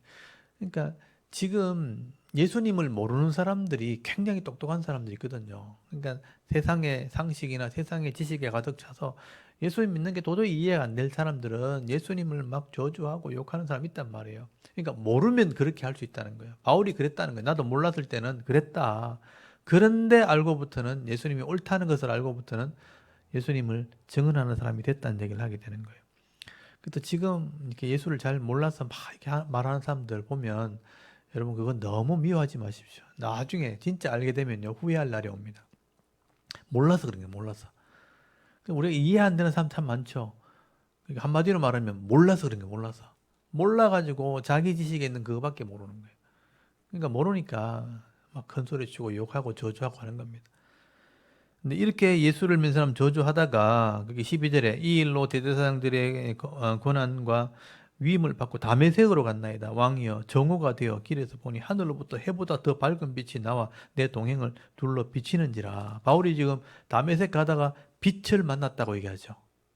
Speaker 1: 그러니까 지금 예수님을 모르는 사람들이 굉장히 똑똑한 사람들이 있거든요. 그러니까 세상의 상식이나 세상의 지식에 가득 차서 예수님 믿는 게 도저히 이해가 안 될 사람들은 예수님을 막 저주하고 욕하는 사람이 있단 말이에요. 그러니까 모르면 그렇게 할 수 있다는 거예요. 바울이 그랬다는 거예요. 나도 몰랐을 때는 그랬다. 그런데 알고부터는 예수님이 옳다는 것을 알고부터는 예수님을 증언하는 사람이 됐다는 얘기를 하게 되는 거예요. 그래서 지금 이렇게 예수를 잘 몰라서 막 이렇게 말하는 사람들 보면 여러분 그건 너무 미워하지 마십시오. 나중에 진짜 알게 되면요 후회할 날이 옵니다. 몰라서 그런 거예요. 몰라서. 우리가 이해 안 되는 사람 참 많죠. 그러니까 한마디로 말하면 몰라서 그런 거예요. 몰라서. 몰라가지고 자기 지식에 있는 그거밖에 모르는 거예요. 그러니까 모르니까 막 큰 소리 치고 욕하고 저주하고 하는 겁니다. 근데 이렇게 예수를 믿는 사람 저주하다가 그게 12절에 이 일로 대제사장들의 권한과 위임을 받고 다메섹으로 갔나이다. 왕이여 정오가 되어 길에서 보니 하늘로부터 해보다 더 밝은 빛이 나와 내 동행을 둘러 비치는지라. 바울이 지금 다메섹 가다가 빛을 만났다고 얘기하죠.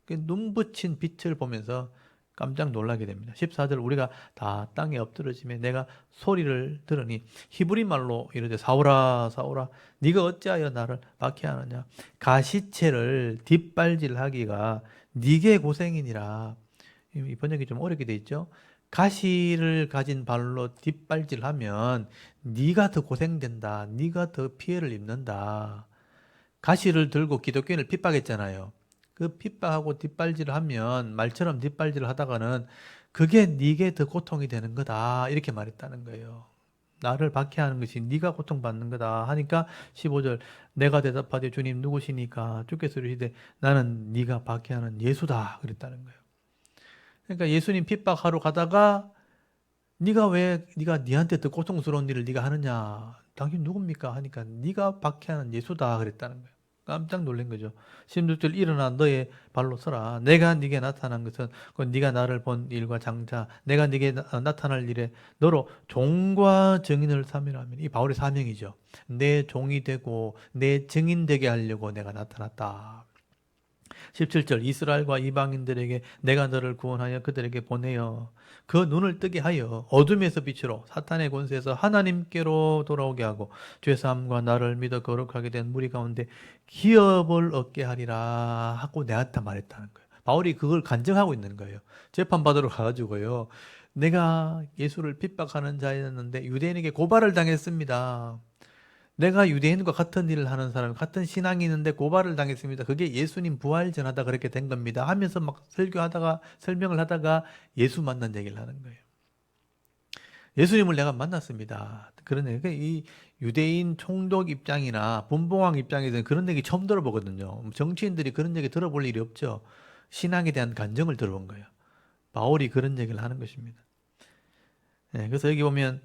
Speaker 1: 눈부신 빛을 보면서 깜짝 놀라게 됩니다. 14절 우리가 다 땅에 엎드러지며 내가 소리를 들으니 히브리 말로 이르되 사울아 사울아 네가 어찌하여 나를 박해하느냐 가시체를 뒷발질하기가 네게 고생이니라. 이 번역이 좀 어렵게 돼 있죠. 가시를 가진 발로 뒷발질하면 네가 더 고생된다. 네가 더 피해를 입는다. 가시를 들고 기독교인을 핍박했잖아요. 그 핍박하고 뒷발질을 하면 말처럼 뒷발질을 하다가는 그게 네게 더 고통이 되는 거다. 이렇게 말했다는 거예요. 나를 박해하는 것이 네가 고통받는 거다 하니까 15절 내가 대답하되 주님 누구시니까 주께서 이르시되 나는 네가 박해하는 예수다 그랬다는 거예요. 그러니까 예수님 핍박하러 가다가 네가 네한테 더 고통스러운 일을 네가 하느냐 당신 누굽니까 하니까 네가 박해하는 예수다 그랬다는 거예요. 깜짝 놀란 거죠. 16절 일어나 너의 발로 서라. 내가 네게 나타난 것은 그 네가 나를 본 일과 장차 내가 네게 나타날 일에 너로 종과 증인을 삼으라면 이 바울의 사명이죠. 내 종이 되고 내 증인 되게 하려고 내가 나타났다. 17절 이스라엘과 이방인들에게 내가 너를 구원하여 그들에게 보내어 그 눈을 뜨게 하여 어둠에서 빛으로 사탄의 권세에서 하나님께로 돌아오게 하고 죄사함과 나를 믿어 거룩하게 된 무리 가운데 기업을 얻게 하리라 하고 내한테 말했다는 거예요. 바울이 그걸 간증하고 있는 거예요. 재판받으러 가가지고요. 내가 예수를 핍박하는 자였는데 유대인에게 고발을 당했습니다. 내가 유대인과 같은 일을 하는 사람, 같은 신앙이 있는데 고발을 당했습니다. 그게 예수님 부활 전하다 그렇게 된 겁니다. 하면서 막 설명을 하다가 예수 만난 얘기를 하는 거예요. 예수님을 내가 만났습니다. 그러네. 이 유대인 총독 입장이나 분봉왕 입장에서는 그런 얘기 처음 들어보거든요. 정치인들이 그런 얘기 들어볼 일이 없죠. 신앙에 대한 간증을 들어본 거예요. 바울이 그런 얘기를 하는 것입니다. 네, 그래서 여기 보면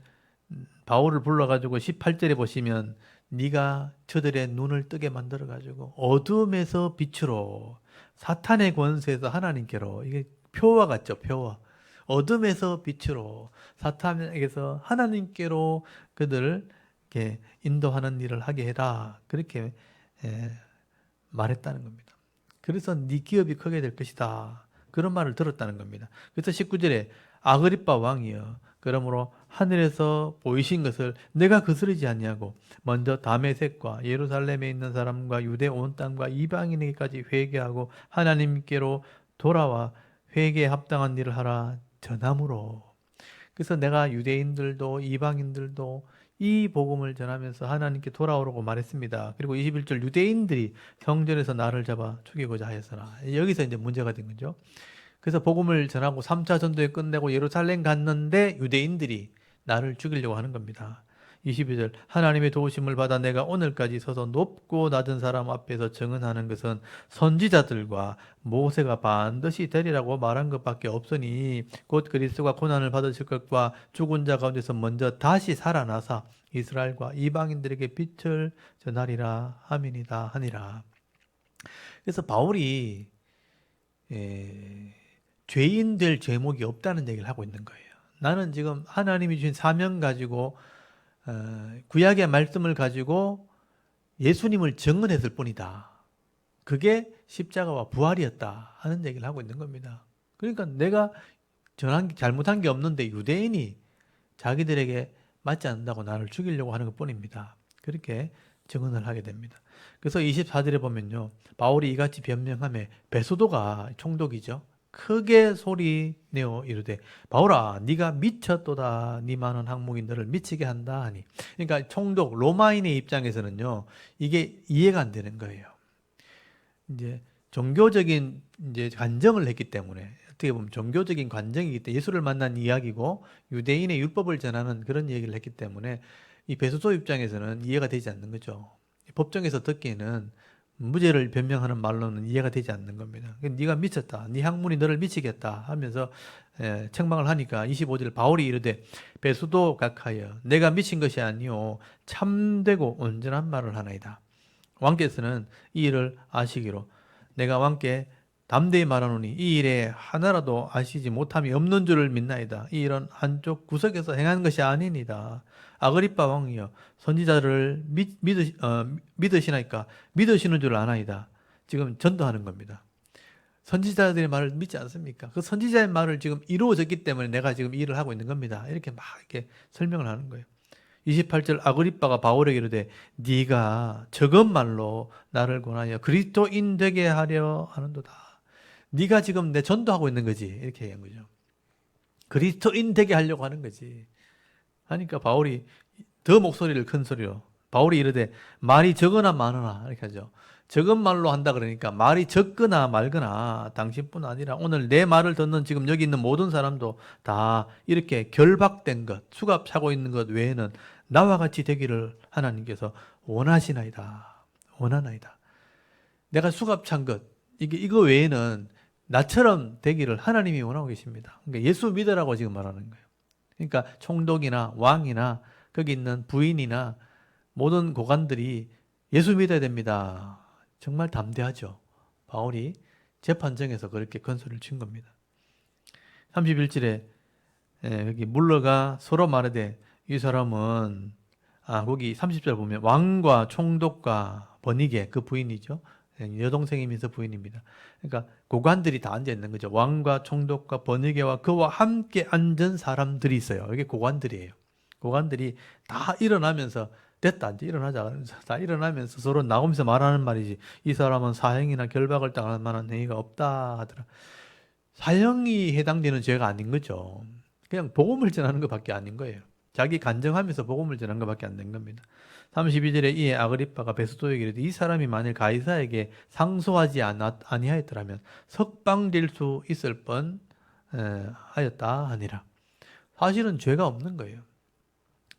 Speaker 1: 바울을 불러가지고 18절에 보시면 네가 저들의 눈을 뜨게 만들어가지고 어둠에서 빛으로 사탄의 권세에서 하나님께로 이게 표와 같죠 표와 어둠에서 빛으로 사탄에게서 하나님께로 그들을 이렇게 인도하는 일을 하게 해라 그렇게 말했다는 겁니다. 그래서 네 기업이 크게 될 것이다 그런 말을 들었다는 겁니다. 그래서 19절에 아그리빠 왕이여 그러므로 하늘에서 보이신 것을 내가 거스르지 아니하고 먼저 다메섹과 예루살렘에 있는 사람과 유대 온 땅과 이방인에게까지 회개하고 하나님께로 돌아와 회개에 합당한 일을 하라 전함으로. 그래서 내가 유대인들도 이방인들도 이 복음을 전하면서 하나님께 돌아오라고 말했습니다. 그리고 21절 유대인들이 성전에서 나를 잡아 죽이고자 하였으나 여기서 이제 문제가 된 거죠. 그래서 복음을 전하고 3차 전도에 끝내고 예루살렘 갔는데 유대인들이 나를 죽이려고 하는 겁니다. 22절 하나님의 도우심을 받아 내가 오늘까지 서서 높고 낮은 사람 앞에서 증언하는 것은 선지자들과 모세가 반드시 되리라고 말한 것밖에 없으니 곧 그리스도가 고난을 받으실 것과 죽은 자 가운데서 먼저 다시 살아나사 이스라엘과 이방인들에게 빛을 전하리라 함이니이다 하니라. 그래서 바울이 죄인 될 죄목이 없다는 얘기를 하고 있는 거예요. 나는 지금 하나님이 주신 사명 가지고 구약의 말씀을 가지고 예수님을 증언했을 뿐이다. 그게 십자가와 부활이었다 하는 얘기를 하고 있는 겁니다. 그러니까 내가 잘못한 게 없는데 유대인이 자기들에게 맞지 않는다고 나를 죽이려고 하는 것 뿐입니다. 그렇게 증언을 하게 됩니다. 그래서 24절에 보면요. 바울이 이같이 변명하며 베소도가 총독이죠. 크게 소리 내어 이르되 바울아 네가 미쳤도다 네 많은 학문이 너를 미치게 한다 하니 그러니까 총독 로마인의 입장에서는요 이게 이해가 안 되는 거예요. 이제 종교적인 이제 간정을 했기 때문에 어떻게 보면 종교적인 관정이기 때문에 예수를 만난 이야기고 유대인의 율법을 전하는 그런 얘기를 했기 때문에 이 베소도 입장에서는 이해가 되지 않는 거죠. 법정에서 듣기에는 무죄를 변명하는 말로는 이해가 되지 않는 겁니다. 네가 미쳤다. 네 학문이 너를 미치겠다 하면서 책망을 하니까 25절 바울이 이르되 베수도 각하여 내가 미친 것이 아니요 참되고 온전한 말을 하나이다. 왕께서는 이 일을 아시기로 내가 왕께 담대히 말하노니 이 일에 하나라도 아시지 못함이 없는 줄을 믿나이다. 이 일은 한쪽 구석에서 행한 것이 아니니이다. 아그리빠 왕이여 선지자를 믿으시나이까 믿으시는 줄 아나이다. 지금 전도하는 겁니다. 선지자들의 말을 믿지 않습니까? 그 선지자의 말을 지금 이루어졌기 때문에 내가 지금 이 일을 하고 있는 겁니다. 이렇게 막 이렇게 설명을 하는 거예요. 28절 아그리빠가 바울에게 이르되 네가 적은 말로 나를 권하여 그리스도인 되게 하려 하는도다. 네가 지금 내 전도하고 있는 거지. 이렇게 얘기한 거죠. 그리스도인 되게 하려고 하는 거지. 하니까 바울이 더 목소리를 큰 소리로 바울이 이르되 말이 적으나 많으나 이렇게 하죠. 적은 말로 한다 그러니까 말이 적거나 말거나 당신뿐 아니라 오늘 내 말을 듣는 지금 여기 있는 모든 사람도 다 이렇게 결박된 것, 수갑 차고 있는 것 외에는 나와 같이 되기를 하나님께서 원하시나이다. 원하나이다. 내가 수갑 찬 것, 이거 외에는 나처럼 되기를 하나님이 원하고 계십니다. 그러니까 예수 믿으라고 지금 말하는 거예요. 그러니까 총독이나 왕이나 거기 있는 부인이나 모든 고관들이 예수 믿어야 됩니다. 정말 담대하죠. 바울이 재판정에서 그렇게 큰 소리를 친 겁니다. 31절에 여기 물러가 서로 말하되 이 사람은 거기 30절 보면 왕과 총독과 버니게 그 부인이죠. 여동생이면서 부인입니다. 그러니까 고관들이 다 앉아 있는 거죠. 왕과 총독과 버니게와 그와 함께 앉은 사람들이 있어요. 이게 고관들이에요. 고관들이 다 일어나면서 됐다 이제 일어나자 다 일어나면서 서로 나오면서 말하는 말이지 이 사람은 사형이나 결박을 당할 만한 행위가 없다 하더라. 사형이 해당되는 죄가 아닌 거죠. 그냥 복음을 전하는 것밖에 아닌 거예요. 자기 간증하면서 복음을 전한 것밖에 안 된 겁니다. 32절에 이에 아그리빠가 베스도에게 이르되 이 사람이 만일 가이사에게 상소하지 아니하였더라면 석방될 수 있을 뻔 하였다 하니라. 사실은 죄가 없는 거예요.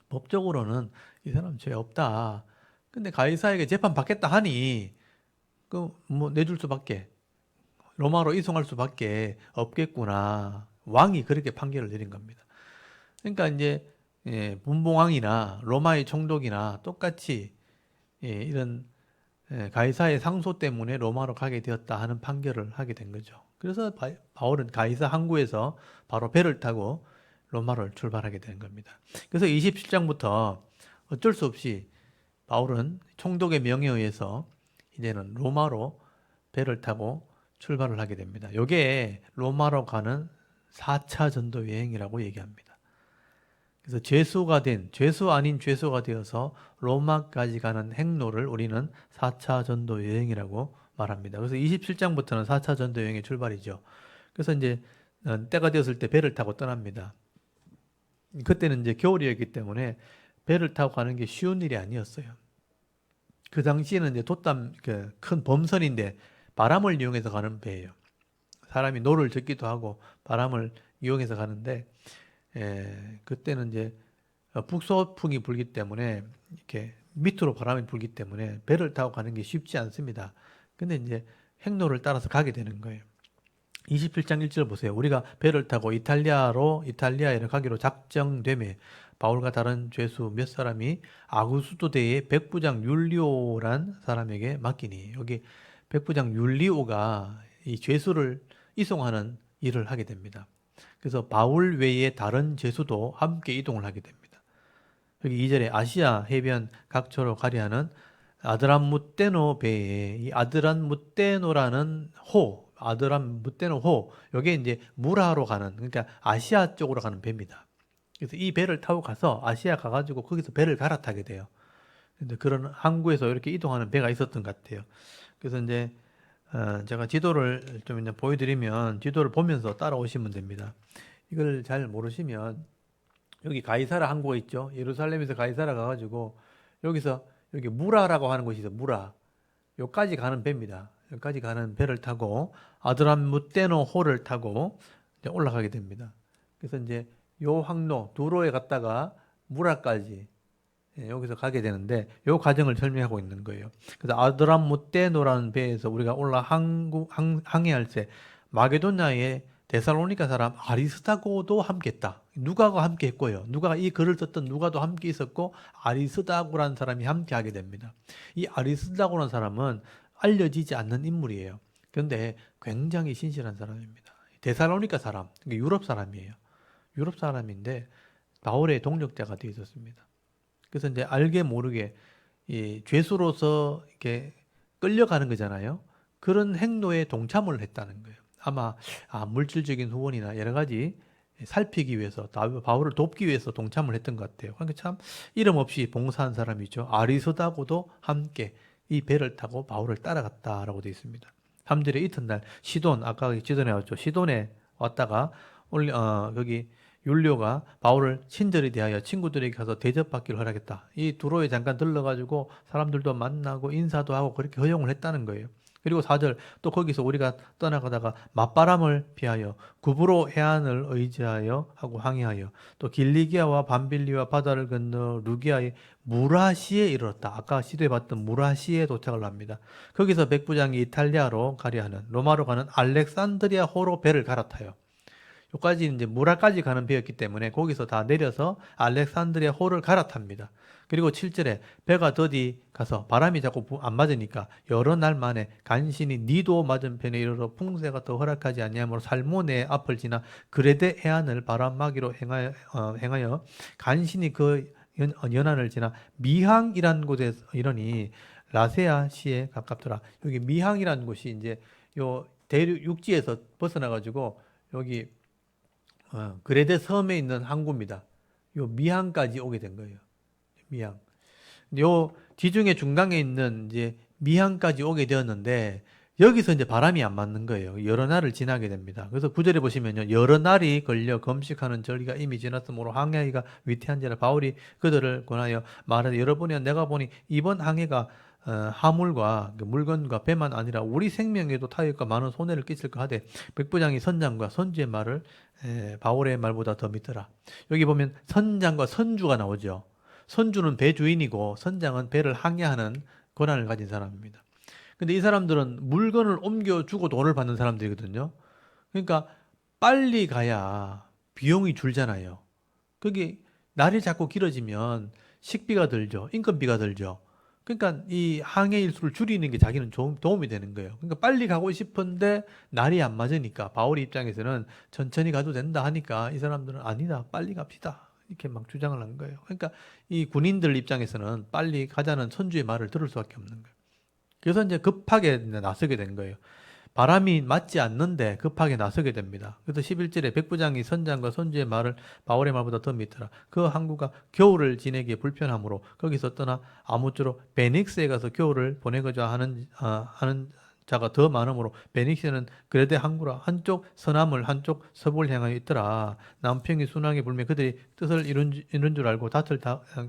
Speaker 1: 법적으로는 이 사람 죄 없다. 근데 가이사에게 재판 받겠다 하니 그 뭐 내줄 수밖에 로마로 이송할 수밖에 없겠구나. 왕이 그렇게 판결을 내린 겁니다. 그러니까 이제 분봉왕이나 로마의 총독이나 똑같이 이런 가이사의 상소 때문에 로마로 가게 되었다 하는 판결을 하게 된 거죠. 그래서 바울은 가이사 항구에서 바로 배를 타고 로마를 출발하게 된 겁니다. 그래서 27장부터 어쩔 수 없이 바울은 총독의 명에 의해서 이제는 로마로 배를 타고 출발을 하게 됩니다. 이게 로마로 가는 4차 전도 여행이라고 얘기합니다. 그래서 죄수 아닌 죄수가 되어서 로마까지 가는 행로를 우리는 4차 전도 여행이라고 말합니다. 그래서 27장부터는 4차 전도 여행의 출발이죠. 그래서 이제 때가 되었을 때 배를 타고 떠납니다. 그때는 이제 겨울이었기 때문에 배를 타고 가는 게 쉬운 일이 아니었어요. 그 당시에는 이제 돛담 큰 범선인데 바람을 이용해서 가는 배예요. 사람이 노를 젓기도 하고 바람을 이용해서 가는데 그때는 이제 북서풍이 불기 때문에 이렇게 밑으로 바람이 불기 때문에 배를 타고 가는 게 쉽지 않습니다. 근데 이제 행로를 따라서 가게 되는 거예요. 27장 1절 보세요. 우리가 배를 타고 이탈리아에 가기로 작정되매 바울과 다른 죄수 몇 사람이 아구스도대의 백부장 율리오란 사람에게 맡기니 여기 백부장 율리오가 이 죄수를 이송하는 일을 하게 됩니다. 그래서 바울 외에 다른 죄수도 함께 이동을 하게 됩니다. 여기 2절에 아시아 해변 각처로 가려 하는 아드람무떼노 배에 이 아드람무떼노라는 호, 요게 이제 무라로 가는, 그러니까 아시아 쪽으로 가는 배입니다. 그래서 이 배를 타고 가서 아시아 가가지고 거기서 배를 갈아타게 돼요. 근데 그런 항구에서 이렇게 이동하는 배가 있었던 것 같아요. 그래서 이제 제가 지도를 좀 이제 보여드리면 지도를 보면서 따라오시면 됩니다. 이걸 잘 모르시면 여기 가이사라 항구가 있죠. 예루살렘에서 가이사라 가가지고 여기서 여기 무라라고 하는 곳이 있어요. 무라. 여기까지 가는 배입니다. 여기까지 가는 배를 타고 아드람무떼노 호를 타고 이제 올라가게 됩니다. 그래서 이제 요 항로 두로에 갔다가 무라까지 여기서 가게 되는데 요 과정을 설명하고 있는 거예요. 그래서 아드람무테노라는 배에서 우리가 올라 항해할 때 마게도냐의 데살로니가 사람 아리스다고도 함께했다. 누가가 함께했고요. 누가가 이 글을 썼던 누가도 함께 있었고 아리스다고라는 사람이 함께하게 됩니다. 이 아리스다고라는 사람은 알려지지 않는 인물이에요. 그런데 굉장히 신실한 사람입니다. 데살로니가 사람, 그러니까 유럽 사람이에요. 유럽 사람인데 바울의 동력자가 되어 있었습니다. 그래서 이제 알게 모르게 이 죄수로서 이렇게 끌려가는 거잖아요. 그런 행로에 동참을 했다는 거예요. 아마 물질적인 후원이나 여러 가지 살피기 위해서 바울을 돕기 위해서 동참을 했던 것 같아요. 그러니까 참 이름 없이 봉사한 사람이죠. 아리스다고도 함께 이 배를 타고 바울을 따라갔다라고 되어 있습니다. 3절에 이튿날 시돈, 아까 지도에 나왔죠. 시돈에 왔다가 여기 율리오가 바울을 친절히 대하여 친구들에게 가서 대접받기를 허락했다. 이 두로에 잠깐 들러가지고 사람들도 만나고 인사도 하고 그렇게 허용을 했다는 거예요. 그리고 4절 또 거기서 우리가 떠나가다가 맞바람을 피하여 구브로 해안을 의지하여 하고 항해하여 또 길리기아와 밤빌리와 바다를 건너 루기아의 무라시에 이르렀다. 아까 시도해 봤던 무라시에 도착을 합니다. 거기서 백부장이 이탈리아로 가려 하는 로마로 가는 알렉산드리아호로 배를 갈아타요. 여기까지 이제 무라까지 가는 배였기 때문에 거기서 다 내려서 알렉산드리아 호를 갈아탑니다. 그리고 7절에 배가 더디 가서 바람이 자꾸 안 맞으니까 여러 날 만에 간신히 니도 맞은편에 이르러 풍세가 더 허락하지 아니하므로 살모네 앞을 지나 그레데 해안을 바람막이로 행하여 간신히 그 연안을 지나 미항이라는 곳에 이르니 라세아시에 가깝더라. 여기 미항이라는 곳이 이제 요 대륙 육지에서 벗어나 가지고 여기 그레데 섬에 있는 항구입니다. 요 미항까지 오게 된 거예요. 미항. 요 지중해 중간에 있는 이제 미항까지 오게 되었는데 여기서 이제 바람이 안 맞는 거예요. 여러 날을 지나게 됩니다. 그래서 구절에 보시면요. 여러 날이 걸려 검식하는 절기가 이미 지났으므로 항해하기가 위태한지라 바울이 그들을 권하여 말하되 여러분이 내가 보니 이번 항해가 하물과 물건과 배만 아니라 우리 생명에도 타격과 많은 손해를 끼칠까 하되 백부장이 선장과 선주의 말을 바울의 말보다 더 믿더라. 여기 보면 선장과 선주가 나오죠. 선주는 배 주인이고 선장은 배를 항해하는 권한을 가진 사람입니다. 근데 이 사람들은 물건을 옮겨주고 돈을 받는 사람들이거든요. 그러니까 빨리 가야 비용이 줄잖아요. 그게 날이 자꾸 길어지면 식비가 들죠. 인건비가 들죠. 그러니까 이 항해 일수를 줄이는 게 자기는 도움이 되는 거예요. 그러니까 빨리 가고 싶은데 날이 안 맞으니까 바울이 입장에서는 천천히 가도 된다 하니까 이 사람들은 아니다, 빨리 갑시다. 이렇게 막 주장을 한 거예요. 그러니까 이 군인들 입장에서는 빨리 가자는 선주의 말을 들을 수밖에 없는 거예요. 그래서 이제 급하게 나서게 된 거예요. 바람이 맞지 않는데 급하게 나서게 됩니다. 그래서 11절에 백부장이 선장과 선주의 말을 바울의 말보다 더 믿더라. 그 항구가 겨울을 지내기에 불편하므로 거기서 떠나 아무쪼록 베닉스에 가서 겨울을 보내고자 하는 자가 더 많으므로 베닉스는 그레데 항구라 한쪽 서남을 한쪽 서부를 향하여 있더라. 남평이 순항에 불며 그들이 뜻을 이룬 줄 알고 닷을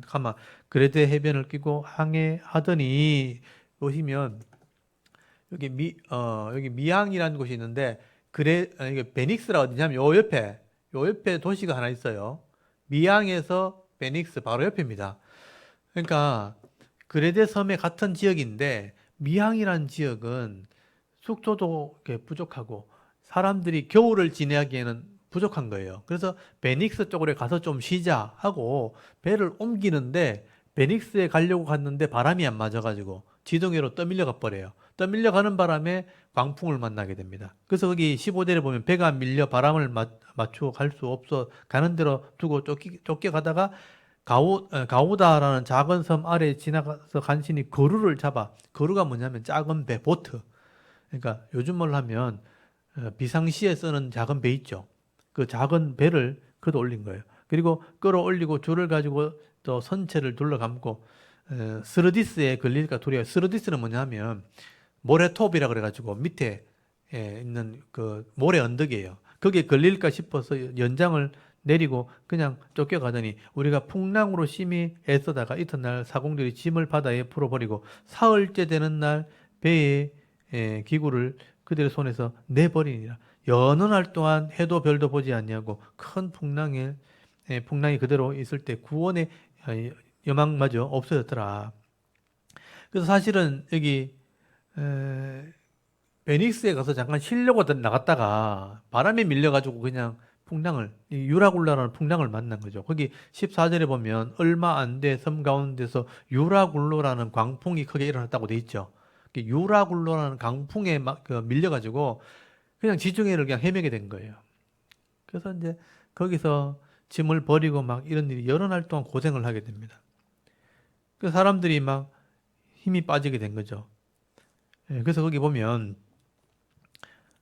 Speaker 1: 가마 그레데 해변을 끼고 항해하더니 보시면 여기 미항이라는 곳이 있는데 이게 베닉스라 어디냐면 요 옆에 도시가 하나 있어요. 미항에서 베닉스 바로 옆입니다. 그러니까 그레데 섬의 같은 지역인데 미항이라는 지역은 숙소도 부족하고 사람들이 겨울을 지내기에는 부족한 거예요. 그래서 베닉스 쪽으로 가서 좀 쉬자 하고 배를 옮기는데 베닉스에 가려고 갔는데 바람이 안 맞아가지고 지동해로 떠밀려 가버려요. 떠밀려 가는 바람에 광풍을 만나게 됩니다. 그래서 거기 15절에 보면 배가 밀려 바람을 맞추고 갈 수 없어 가는 대로 두고 쫓겨 가다가 가우다라는 작은 섬 아래 지나가서 간신히 거루를 잡아. 거루가 뭐냐면 작은 배, 보트. 그러니까 요즘 말로 하면 비상시에 쓰는 작은 배 있죠. 그 작은 배를 걷어 올린 거예요. 그리고 끌어올리고 줄을 가지고 또 선체를 둘러감고 스르디스에 걸릴까 두려워요. 스르디스는 뭐냐면 모래톱이라 그래가지고 밑에 있는 그 모래 언덕이에요. 거기에 걸릴까 싶어서 연장을 내리고 그냥 쫓겨가더니 우리가 풍랑으로 심히 애쓰다가 이튿날 사공들이 짐을 바다에 풀어버리고 사흘째 되는 날 배의 기구를 그들의 손에서 내버리니라. 여느 날 동안 해도 별도 보지 아니하고 큰 풍랑이 그대로 있을 때 구원의 여망마저 없어졌더라. 그래서 사실은 여기 베닉스에 가서 잠깐 쉬려고 나갔다가 바람에 밀려가지고 그냥 유라굴라라는 풍랑을 만난 거죠. 거기 14절에 보면 얼마 안 돼 섬 가운데서 유라굴로라는 광풍이 크게 일어났다고 돼 있죠. 유라굴로라는 강풍에 밀려가지고 그냥 지중해를 그냥 헤매게 된 거예요. 그래서 이제 거기서 짐을 버리고 막 이런 일이 여러 날 동안 고생을 하게 됩니다. 그 사람들이 막 힘이 빠지게 된 거죠. 그래서 거기 보면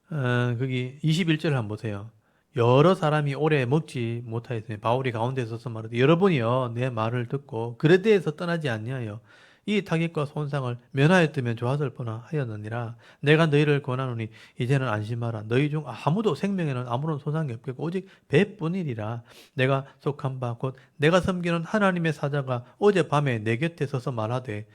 Speaker 1: 거기 21절을 한번 보세요. 여러 사람이 오래 먹지 못하였으니 바울이 가운데 서서 말하되 여러분이여 내 말을 듣고 그에 대해서 떠나지 아니하여 이 타격과 손상을 면하였으면 좋았을 뻔하였느니라. 내가 너희를 권하노니 이제는 안심하라. 너희 중 아무도 생명에는 아무런 손상이 없겠고 오직 배뿐이리라. 내가 속한 바 곧 내가 섬기는 하나님의 사자가 어젯밤에 내 곁에 서서 말하되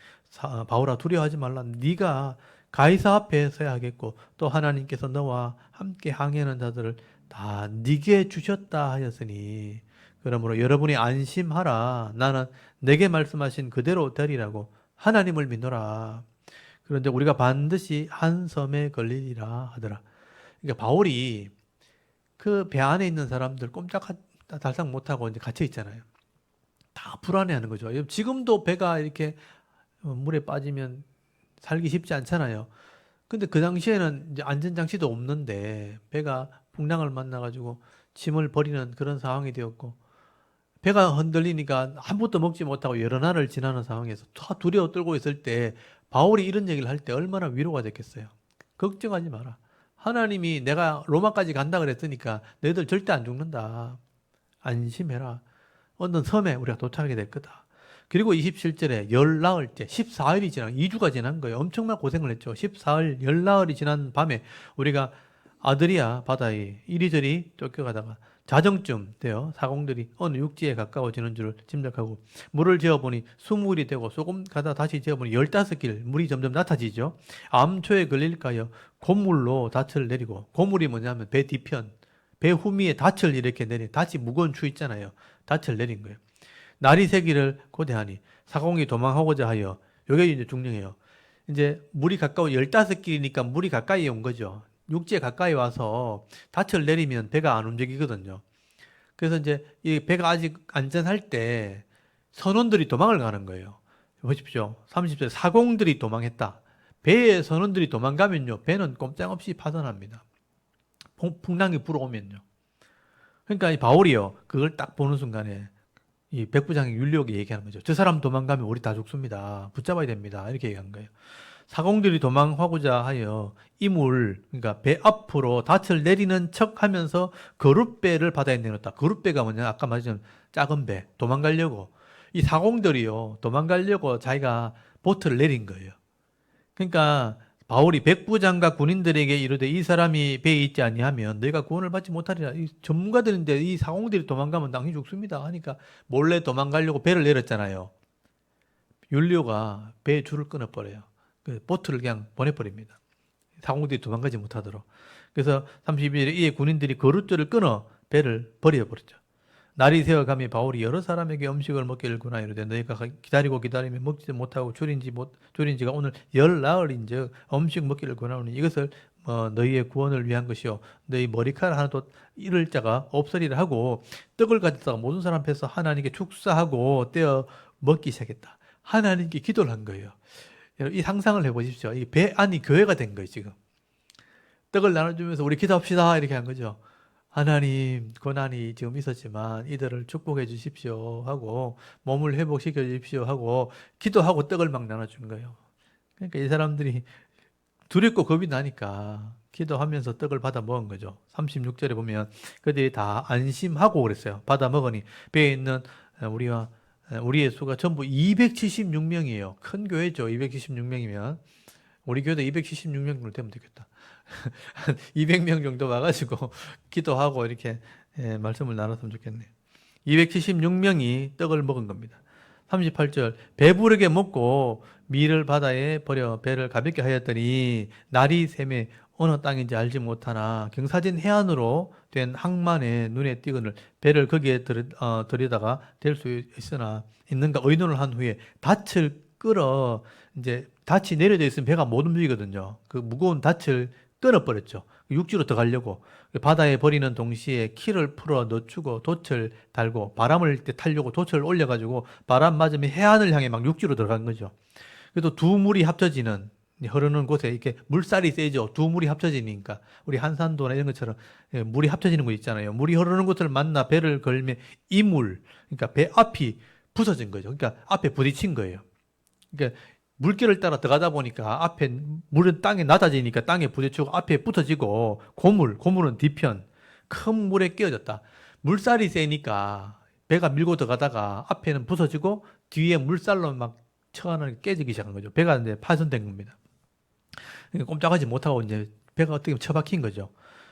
Speaker 1: 바울아 두려워하지 말라. 네가 가이사 앞에 서야 하겠고 또 하나님께서 너와 함께 항해하는 자들을 다 네게 주셨다 하였으니 그러므로 여러분이 안심하라. 나는 내게 말씀하신 그대로 되리라고 하나님을 믿노라. 그런데 우리가 반드시 한 섬에 걸리리라 하더라. 그러니까 바울이 그 배 안에 있는 사람들 꼼짝달싹 못하고 이제 갇혀 있잖아요. 다 불안해하는 거죠. 지금도 배가 이렇게 물에 빠지면 살기 쉽지 않잖아요. 근데 그 당시에는 이제 안전장치도 없는데 배가 풍랑을 만나가지고 짐을 버리는 그런 상황이 되었고 배가 흔들리니까 아무것도 먹지 못하고 여러 날을 지나는 상황에서 다 두려워 떨고 있을 때 바울이 이런 얘기를 할 때 얼마나 위로가 됐겠어요. 걱정하지 마라. 하나님이 내가 로마까지 간다 그랬으니까 너희들 절대 안 죽는다. 안심해라. 어느 섬에 우리가 도착하게 될 거다. 그리고 27절에 열 나흘째 14일이 지난 2주가 지난 거예요. 엄청난 고생을 했죠. 14일 열 나흘이 지난 밤에 우리가 아드리아 바다에 이리저리 쫓겨가다가 자정쯤 되어 사공들이 어느 육지에 가까워지는 줄을 짐작하고 물을 재어보니 20일이 되고 조금 가다 다시 재어보니 15길 물이 점점 낮아지죠. 암초에 걸릴까 하여 고물로 닻을 내리고 고물이 뭐냐면 배 뒤편 배 후미에 닻을 이렇게 내린 닻이 무거운 추 있잖아요. 닻을 내린 거예요. 날이 새기를 고대하니 사공이 도망하고자 하여 요게 이제 중요해요. 이제 물이 가까워 15길이니까 물이 가까이 온 거죠. 육지에 가까이 와서 닻을 내리면 배가 안 움직이거든요. 그래서 이제 이 배가 아직 안전할 때 선원들이 도망을 가는 거예요. 보십시오. 30절 사공들이 도망했다. 배의 선원들이 도망가면요. 배는 꼼짝없이 파산합니다. 풍랑이 불어오면요. 그러니까 이 바울이요. 그걸 딱 보는 순간에 이 백부장이 율리옥이 얘기하는 거죠. 저 사람 도망가면 우리 다 죽습니다. 붙잡아야 됩니다. 이렇게 얘기한 거예요. 사공들이 도망하고자 하여 이물, 그러니까 배 앞으로 닻을 내리는 척 하면서 거룻배를 바다에 내놓았다. 거룻배가 뭐냐? 아까 말했던 작은 배, 도망가려고. 이 사공들이요, 도망가려고 자기가 보트를 내린 거예요. 그러니까 바울이 백부장과 군인들에게 이르되 이 사람이 배에 있지 아니하면 너희가 구원을 받지 못하리라. 이 전문가들인데 이 사공들이 도망가면 당연히 죽습니다. 하니까 몰래 도망가려고 배를 내렸잖아요. 율리오가 배에 줄을 끊어버려요. 그 보트를 그냥 보내버립니다. 사공들이 도망가지 못하도록. 그래서 32절에 이에 군인들이 거룻줄을 끊어 배를 버려버렸죠. 날이 새어가며 바울이 여러 사람에게 음식을 먹기를 권하여 이르되 너희가 기다리고 기다리면 먹지 못하고 줄인 지가 오늘 열 나흘인즉 음식 먹기를 권하오니 이것을 너희의 구원을 위한 것이요 너희 머리카락 하나도 잃을 자가 없으리라 하고 떡을 가져다가 모든 사람 앞에서 하나님께 축사하고 떼어 먹기 시작했다. 하나님께 기도를 한 거예요. 이 상상을 해보십시오. 이 배 안이 교회가 된 거예요, 지금. 떡을 나눠주면서 우리 기도합시다. 이렇게 한 거죠. 하나님, 고난이 지금 있었지만 이들을 축복해 주십시오 하고 몸을 회복시켜 주십시오 하고 기도하고 떡을 막 나눠준 거예요. 그러니까 이 사람들이 두렵고 겁이 나니까 기도하면서 떡을 받아 먹은 거죠. 36절에 보면 그들이 다 안심하고 그랬어요. 받아 먹으니 배에 있는 우리의 수가 전부 276명이에요. 큰 교회죠. 276명이면 우리 교회도 276명 정도 되면 되겠다. 200명 정도 와가지고 기도하고 이렇게 말씀을 나눴으면 좋겠네요. 276명이 떡을 먹은 겁니다. 38절 배부르게 먹고 밀을 바다에 버려 배를 가볍게 하였더니 날이 새매 어느 땅인지 알지 못하나 경사진 해안으로 된 항만에 눈에 띄거늘 배를 거기에 들여다가 댈 수 있으나 있는가 의논을 한 후에 닻을 끌어 이제 닻이 내려져 있으면 배가 못 움직이거든요. 그 무거운 닻을 끊어버렸죠. 육지로 들어가려고 바다에 버리는 동시에 키를 풀어 늦추고 돛을 달고 바람을 타려고 돛을 올려가지고 바람 맞으면 해안을 향해 막 육지로 들어간 거죠. 그래도 두 물이 합쳐지는 흐르는 곳에 이렇게 물살이 세죠. 두 물이 합쳐지니까 우리 한산도나 이런 것처럼 물이 합쳐지는 거 있잖아요. 물이 흐르는 곳을 만나 배를 걸면 이 물, 그러니까 배 앞이 부서진 거죠. 그러니까 앞에 부딪힌 거예요. 그러니까 물결을 따라 들어가다 보니까 앞에 물은 땅에 낮아지니까 땅에 부딪히고 앞에 붙어지고 고물은 뒤편 큰 물에 끼어졌다. 물살이 세니까 배가 밀고 들어가다가 앞에는 부서지고 뒤에 물살로 막 쳐가는 깨지기 시작한 거죠. 배가 이제 파손된 겁니다. 그러니까 꼼짝하지 못하고 이제 배가 어떻게 보면 처박힌 거죠.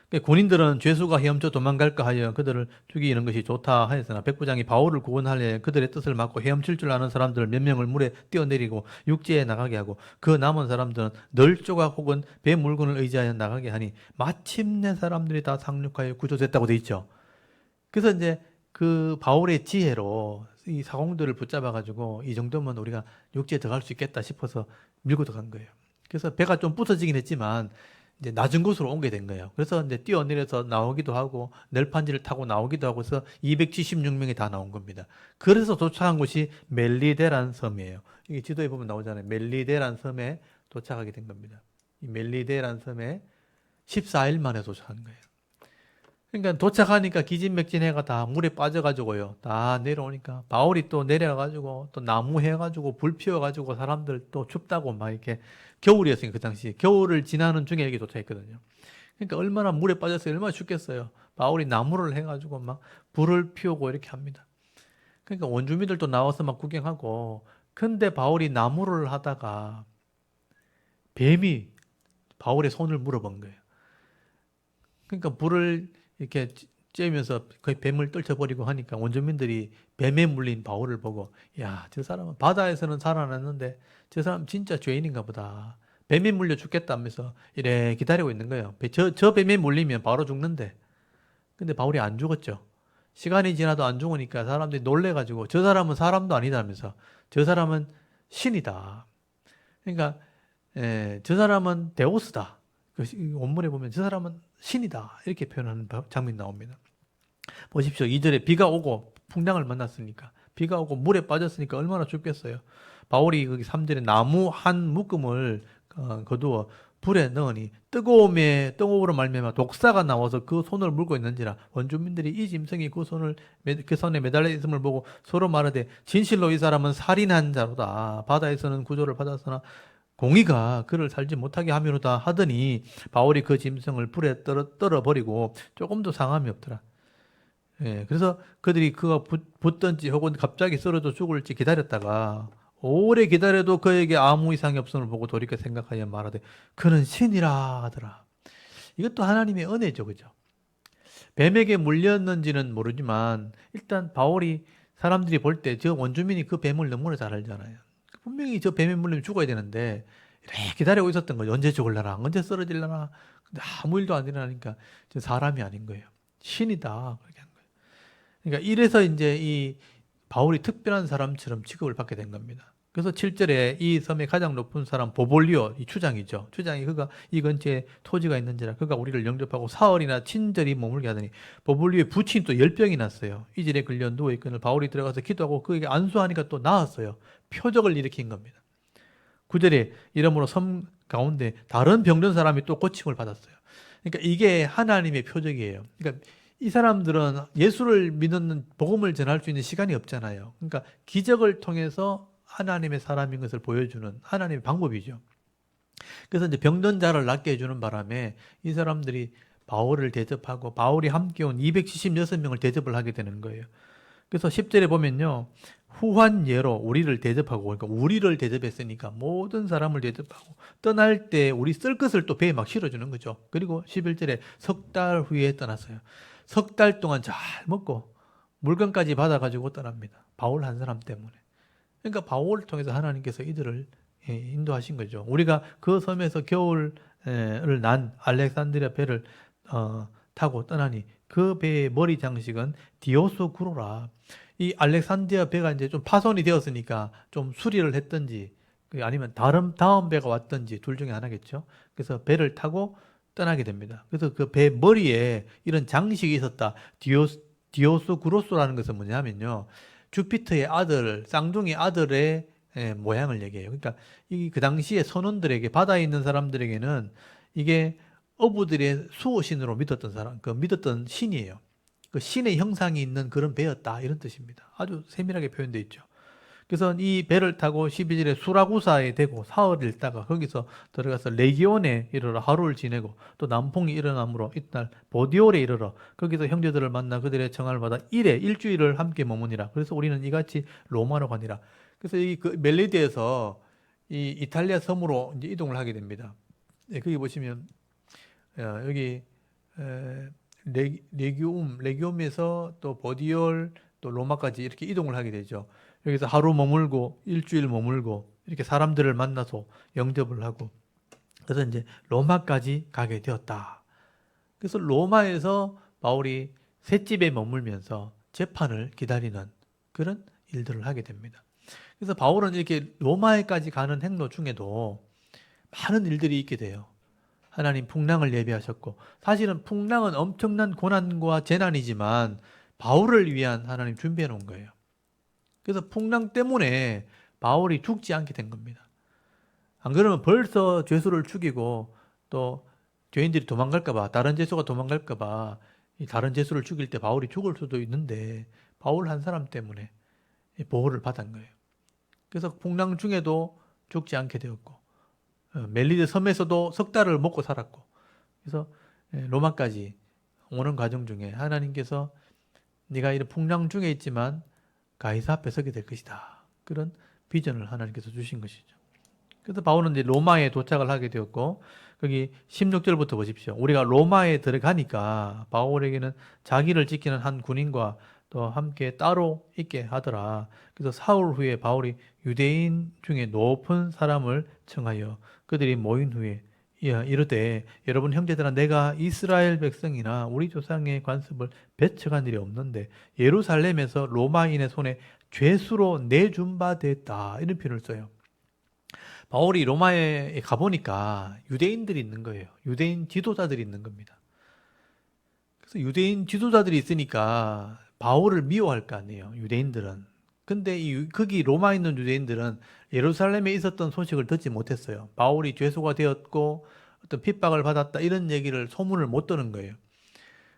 Speaker 1: 그러니까 군인들은 죄수가 헤엄쳐 도망갈까 하여 그들을 죽이는 것이 좋다 하였으나 백부장이 바울을 구원하려 그들의 뜻을 막고 헤엄칠 줄 아는 사람들 몇 명을 물에 뛰어내리고 육지에 나가게 하고 그 남은 사람들은 널 조각 혹은 배 물건을 의지하여 나가게 하니 마침내 사람들이 다 상륙하여 구조됐다고 돼 있죠. 그래서 이제 그 바울의 지혜로 이 사공들을 붙잡아 가지고 이 정도면 우리가 육지에 들어갈 수 있겠다 싶어서 밀고 들어간 거예요. 그래서 배가 좀 부서지긴 했지만 이제 낮은 곳으로 옮게 된 거예요. 그래서 이제 뛰어내려서 나오기도 하고 넬판지를 타고 나오기도 하고 해서 276명이 다 나온 겁니다. 그래서 도착한 곳이 멜리데란 섬이에요. 이게 지도에 보면 나오잖아요. 멜리데란 섬에 도착하게 된 겁니다. 이 멜리데란 섬에 14일 만에 도착한 거예요. 그러니까 도착하니까 기진맥진해가 다 물에 빠져가지고요. 다 내려오니까 바울이 또 내려가지고 또 나무 해가지고 불 피워가지고 사람들 또 춥다고 막 이렇게 겨울이었으니까 그 당시 겨울을 지나는 중에 여기 도착했거든요. 그러니까 얼마나 물에 빠졌어요. 얼마나 춥겠어요. 바울이 나무를 해가지고 막 불을 피우고 이렇게 합니다. 그러니까 원주민들도 나와서 막 구경하고 근데 바울이 나무를 하다가 뱀이 바울의 손을 물어본 거예요. 그러니까 불을 이렇게 쬐면서 거의 뱀을 떨쳐버리고 하니까 원주민들이 뱀에 물린 바울을 보고 야, 저 사람은 바다에서는 살아났는데 저 사람 진짜 죄인인가 보다. 뱀에 물려 죽겠다면서 이래 기다리고 있는 거예요. 저 뱀에 물리면 바로 죽는데. 근데 바울이 안 죽었죠. 시간이 지나도 안 죽으니까 사람들이 놀래가지고 저 사람은 사람도 아니다면서 저 사람은 신이다. 그러니까 저 사람은 데오스다. 원문에 보면 저 사람은 신이다 이렇게 표현하는 장면이 나옵니다. 보십시오. 2절에 비가 오고 풍랑을 만났으니까 비가 오고 물에 빠졌으니까 얼마나 춥겠어요. 바울이 거기 3절에 나무 한 묶음을 거두어 불에 넣으니 뜨거움으로 말미암아 독사가 나와서 그 손을 물고 있는지라 원주민들이 이 짐승이 그 손에 매달려 있음을 보고 서로 말하되 진실로 이 사람은 살인한 자로다. 바다에서는 구조를 받았으나 공의가 그를 살지 못하게 하미로다 하더니 바울이 그 짐승을 불에 떨어버리고 조금도 상함이 없더라. 예, 그래서 그들이 그가 붙든지 혹은 갑자기 쓰러져 죽을지 기다렸다가 오래 기다려도 그에게 아무 이상이 없음을 보고 돌이켜 생각하여 말하되 그는 신이라 하더라. 이것도 하나님의 은혜죠, 그죠? 뱀에게 물렸는지는 모르지만 일단 바울이 사람들이 볼 때 저 원주민이 그 뱀을 너무나 잘 알잖아요. 분명히 저 뱀에 물리면 죽어야 되는데 이렇게 기다리고 있었던 거죠. 언제 죽을라나, 언제 쓰러질라나. 근데 아무 일도 안 일어나니까 저 사람이 아닌 거예요. 신이다. 그렇게 한 거예요. 그러니까 이래서 이제 이 바울이 특별한 사람처럼 취급을 받게 된 겁니다. 그래서 7절에 이 섬의 가장 높은 사람 보볼리오, 이 추장이죠. 추장이 그가 이 근처에 토지가 있는지라 그가 우리를 영접하고 사흘이나 친절히 머물게 하더니 보볼리오의 부친이 또 열병이 났어요. 이질에 걸려 누워있거늘 바울이 들어가서 기도하고 그에게 안수하니까 또 나았어요. 표적을 일으킨 겁니다. 9절에 이러므로 섬 가운데 다른 병든 사람이 또 고침을 받았어요. 그러니까 이게 하나님의 표적이에요. 그러니까 이 사람들은 예수를 믿는 복음을 전할 수 있는 시간이 없잖아요. 그러니까 기적을 통해서 하나님의 사람인 것을 보여주는 하나님의 방법이죠. 그래서 이제 병든 자를 낫게 해주는 바람에 이 사람들이 바울을 대접하고 바울이 함께 온 276명을 대접을 하게 되는 거예요. 그래서 10절에 보면요. 후한 예로 우리를 대접하고, 그러니까 우리를 대접했으니까 모든 사람을 대접하고 떠날 때 우리 쓸 것을 또 배에 막 실어주는 거죠. 그리고 11절에 석 달 후에 떠났어요. 석 달 동안 잘 먹고 물건까지 받아가지고 떠납니다. 바울 한 사람 때문에. 그러니까 바울을 통해서 하나님께서 이들을 인도하신 거죠. 우리가 그 섬에서 겨울을 난 알렉산드리아 배를 타고 떠나니 그 배의 머리 장식은 디오스구로라. 이 알렉산드리아 배가 이제 좀 파손이 되었으니까 좀 수리를 했든지 아니면 다음 배가 왔든지 둘 중에 하나겠죠. 그래서 배를 타고 떠나게 됩니다. 그래서 그 배 머리에 이런 장식이 있었다. 디오스구로스라는 것은 뭐냐면요. 주피터의 아들, 쌍둥이 아들의 모양을 얘기해요. 그러니까 그 당시에 선원들에게 바다에 있는 사람들에게는 이게 어부들의 수호신으로 믿었던 사람, 그 믿었던 신이에요. 그 신의 형상이 있는 그런 배였다 이런 뜻입니다. 아주 세밀하게 표현되어 있죠. 그래서 이 배를 타고 12절에 수라구사에 대고 사흘을 있다가 거기서 들어가서 레기온에 이르러 하루를 지내고 또 남풍이 일어나므로 이튿날 보디올에 이르러 거기서 형제들을 만나 그들의 청함을 받아 일주일을 함께 머무니라. 그래서 우리는 이같이 로마로 가니라. 그래서 그 멜리드에서 이 이탈리아 섬으로 이제 이동을 하게 됩니다. 네, 거기 보시면 여기 레기움에서 또 보디올 또 로마까지 이렇게 이동을 하게 되죠. 여기서 하루 머물고 일주일 머물고 이렇게 사람들을 만나서 영접을 하고 그래서 이제 로마까지 가게 되었다. 그래서 로마에서 바울이 셋집에 머물면서 재판을 기다리는 그런 일들을 하게 됩니다. 그래서 바울은 이렇게 로마에까지 가는 행로 중에도 많은 일들이 있게 돼요. 하나님 풍랑을 예비하셨고 사실은 풍랑은 엄청난 고난과 재난이지만 바울을 위한 하나님 준비해 놓은 거예요. 그래서 풍랑 때문에 바울이 죽지 않게 된 겁니다. 안 그러면 벌써 죄수를 죽이고 또 죄인들이 도망갈까봐 다른 죄수가 도망갈까봐 다른 죄수를 죽일 때 바울이 죽을 수도 있는데 바울 한 사람 때문에 보호를 받은 거예요. 그래서 풍랑 중에도 죽지 않게 되었고 멜리데 섬에서도 석 달을 먹고 살았고 그래서 로마까지 오는 과정 중에 하나님께서 네가 이런 풍랑 중에 있지만 가이사 앞에 서게 될 것이다. 그런 비전을 하나님께서 주신 것이죠. 그래서 바울은 이제 로마에 도착을 하게 되었고 거기 16절부터 보십시오. 우리가 로마에 들어가니까 바울에게는 자기를 지키는 한 군인과 또 함께 따로 있게 하더라. 그래서 사흘 후에 바울이 유대인 중에 높은 사람을 청하여 그들이 모인 후에 이르되 여러분 형제들아 내가 이스라엘 백성이나 우리 조상의 관습을 배척한 일이 없는데 예루살렘에서 로마인의 손에 죄수로 내준 바 됐다 이런 표현을 써요. 바울이 로마에 가보니까 유대인들이 있는 거예요. 유대인 지도자들이 있는 겁니다. 그래서 유대인 지도자들이 있으니까 바울을 미워할 거 아니에요. 유대인들은. 근데 거기 로마에 있는 유대인들은 예루살렘에 있었던 소식을 듣지 못했어요. 바울이 죄수가 되었고 어떤 핍박을 받았다 이런 얘기를 소문을 못 듣는 거예요.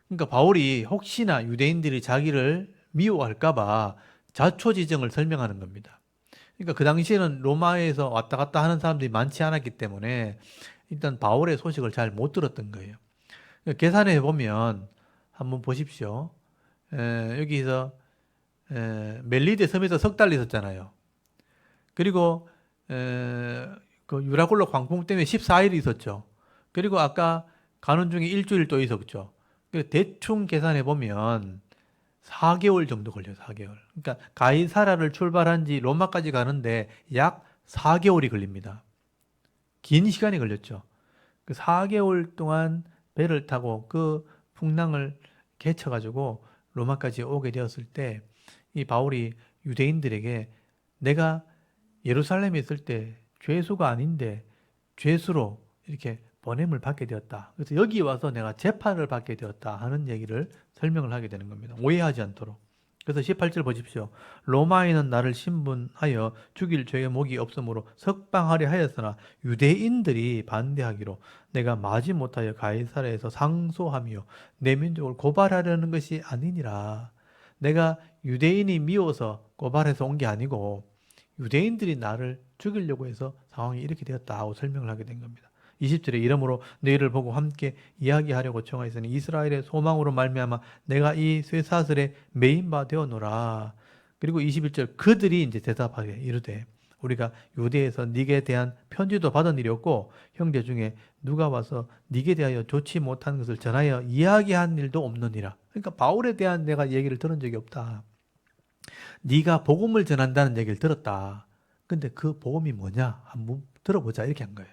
Speaker 1: 그러니까 바울이 혹시나 유대인들이 자기를 미워할까 봐 자초지정을 설명하는 겁니다. 그러니까 그 당시에는 로마에서 왔다 갔다 하는 사람들이 많지 않았기 때문에 일단 바울의 소식을 잘 못 들었던 거예요. 그러니까 계산해 보면 한번 보십시오. 여기서 멜리데 섬에서 석 달 있었잖아요. 그리고 그 유라굴로 광풍 때문에 14일 있었죠. 그리고 아까 가는 중에 일주일 또 있었죠. 대충 계산해 보면 4개월 정도 걸려요. 4개월. 그러니까 가이사라를 출발한 지 로마까지 가는데 약 4개월이 걸립니다. 긴 시간이 걸렸죠. 그 4개월 동안 배를 타고 그 풍랑을 개쳐가지고 로마까지 오게 되었을 때 이 바울이 유대인들에게 내가 예루살렘에 있을 때 죄수가 아닌데 죄수로 이렇게 보냄을 받게 되었다. 그래서 여기 와서 내가 재판을 받게 되었다 하는 얘기를 설명을 하게 되는 겁니다. 오해하지 않도록. 그래서 18절 보십시오. 로마인은 나를 신분하여 죽일 죄의 목이 없으므로 석방하려 하였으나 유대인들이 반대하기로 내가 마지 못하여 가이사랴에서 상소하며 내 민족을 고발하려는 것이 아니니라. 내가 유대인이 미워서 고발해서 온 게 아니고 유대인들이 나를 죽이려고 해서 상황이 이렇게 되었다고 설명을 하게 된 겁니다. 20절에 이러므로 너희를 보고 함께 이야기하려고 청하였으니 이스라엘의 소망으로 말미암아 내가 이 쇠사슬에 매인 바 되었노라. 그리고 21절 그들이 이제 대답하게 이르되 우리가 유대에서 네게 대한 편지도 받은 일이 없고 형제 중에 누가 와서 네게 대하여 좋지 못한 것을 전하여 이야기한 일도 없느니라. 그러니까 바울에 대한 내가 얘기를 들은 적이 없다. 네가 복음을 전한다는 얘기를 들었다. 근데 그 복음이 뭐냐? 한번 들어보자. 이렇게 한 거예요.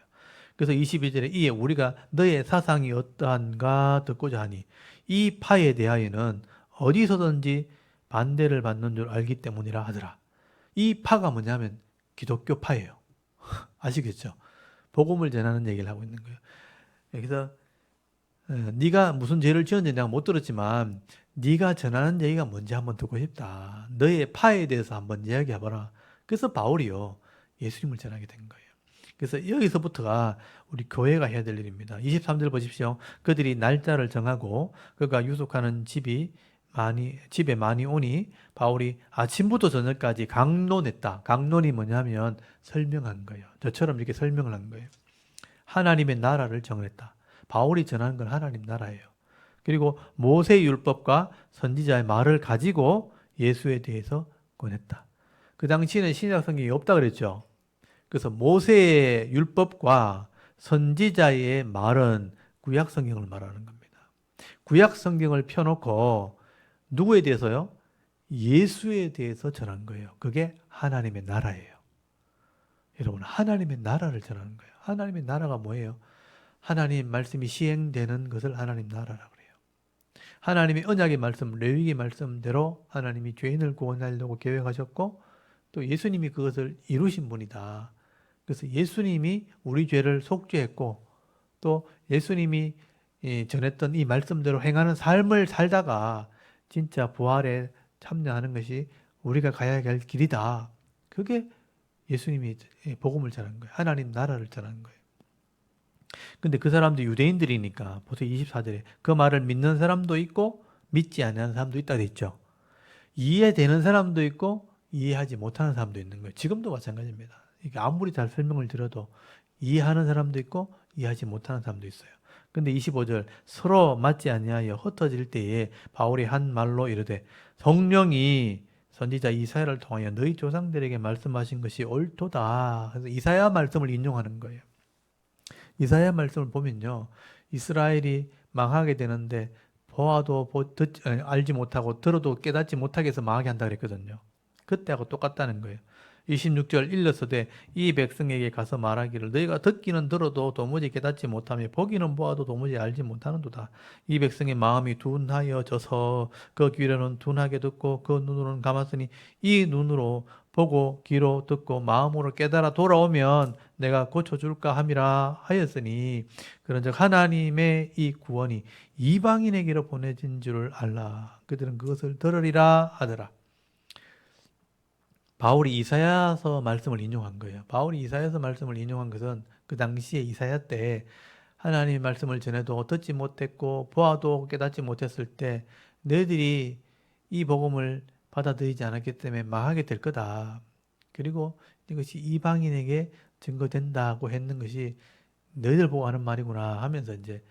Speaker 1: 그래서 22절에 이에 우리가 너의 사상이 어떠한가 듣고자 하니 이 파에 대하여는 어디서든지 반대를 받는 줄 알기 때문이라 하더라. 이 파가 뭐냐면 기독교 파예요. 아시겠죠? 복음을 전하는 얘기를 하고 있는 거예요. 그래서 네가 무슨 죄를 지었는지 내가 못 들었지만 네가 전하는 얘기가 뭔지 한번 듣고 싶다. 너의 파에 대해서 한번 이야기해봐라. 그래서 바울이요. 예수님을 전하게 된 거예요. 그래서 여기서부터가 우리 교회가 해야 될 일입니다. 23절 보십시오. 그들이 날짜를 정하고 그가 유숙하는 집에 많이 오니 바울이 아침부터 저녁까지 강론했다. 강론이 뭐냐면 설명한 거예요. 저처럼 이렇게 설명을 한 거예요. 하나님의 나라를 정했다. 바울이 전하는 건 하나님 나라예요. 그리고 모세의 율법과 선지자의 말을 가지고 예수에 대해서 권했다. 그 당시에는 신약 성경이 없다 그랬죠. 그래서 모세의 율법과 선지자의 말은 구약 성경을 말하는 겁니다. 구약 성경을 펴놓고 누구에 대해서요? 예수에 대해서 전한 거예요. 그게 하나님의 나라예요. 여러분, 하나님의 나라를 전하는 거예요. 하나님의 나라가 뭐예요? 하나님 말씀이 시행되는 것을 하나님 나라라고 그래요. 하나님의 언약의 말씀, 레위기 말씀대로 하나님이 죄인을 구원하려고 계획하셨고 또 예수님이 그것을 이루신 분이다. 그래서 예수님이 우리 죄를 속죄했고 또 예수님이 전했던 이 말씀대로 행하는 삶을 살다가 진짜 부활에 참여하는 것이 우리가 가야 할 길이다. 그게 예수님이 복음을 전한 거예요. 하나님 나라를 전한 거예요. 근데 그 사람도 유대인들이니까 보세요. 24절에 그 말을 믿는 사람도 있고 믿지 않는 사람도 있다 그랬죠. 이해되는 사람도 있고 이해하지 못하는 사람도 있는 거예요. 지금도 마찬가지입니다. 이게 아무리 잘 설명을 드려도 이해하는 사람도 있고 이해하지 못하는 사람도 있어요. 근데 25절 서로 맞지 아니하여 흩어질 때에 바울이 한 말로 이르되 성령이 선지자 이사야를 통하여 너희 조상들에게 말씀하신 것이 옳도다. 그래서 이사야 말씀을 인용하는 거예요. 이사야 말씀을 보면요. 이스라엘이 망하게 되는데 보아도 알지 못하고 들어도 깨닫지 못하게 해서 망하게 한다 그랬거든요. 그때하고 똑같다는 거예요. 26절 일러서되 이 백성에게 가서 말하기를 너희가 듣기는 들어도 도무지 깨닫지 못하며 보기는 보아도 도무지 알지 못하는도다. 이 백성의 마음이 둔하여져서 그 귀로는 둔하게 듣고 그 눈으로는 감았으니 이 눈으로 보고 귀로 듣고 마음으로 깨달아 돌아오면 내가 고쳐줄까 함이라 하였으니 그런즉 하나님의 이 구원이 이방인에게로 보내진 줄을 알라. 그들은 그것을 들으리라 하더라. 바울이 이사야서 말씀을 인용한 거예요. 바울이 이사야서 말씀을 인용한 것은 그 당시에 이사야 때 하나님의 말씀을 전해도 듣지 못했고 보아도 깨닫지 못했을 때 너희들이 이 복음을 받아들이지 않았기 때문에 망하게 될 거다. 그리고 이것이 이방인에게 증거된다고 했는 것이 너희들 보고 하는 말이구나 하면서 이제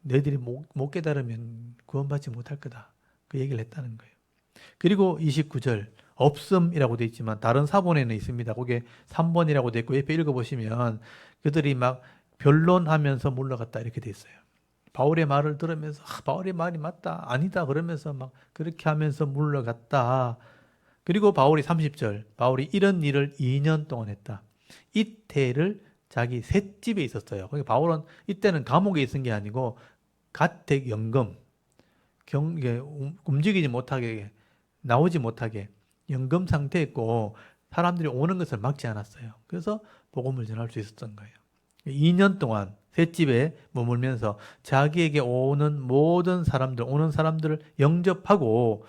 Speaker 1: 너희들이 못 깨달으면 구원받지 못할 거다. 그 얘기를 했다는 거예요. 그리고 29절 없음이라고 되어 있지만 다른 사본에는 있습니다. 그게 3번이라고 되어 있고 옆에 읽어보시면 그들이 막 변론하면서 물러갔다 이렇게 되어 있어요. 바울의 말을 들으면서 바울의 말이 맞다 아니다 그러면서 막 그렇게 하면서 물러갔다. 그리고 바울이 30절 바울이 이런 일을 2년 동안 했다. 이태를 자기 셋집에 있었어요. 그러니까 바울은 이때는 감옥에 있은 게 아니고 가택 연금 움직이지 못하게 나오지 못하게 연금 상태였고 사람들이 오는 것을 막지 않았어요. 그래서 복음을 전할 수 있었던 거예요. 2년 동안 셋집에 머물면서 자기에게 오는 모든 사람들, 오는 사람들을 영접하고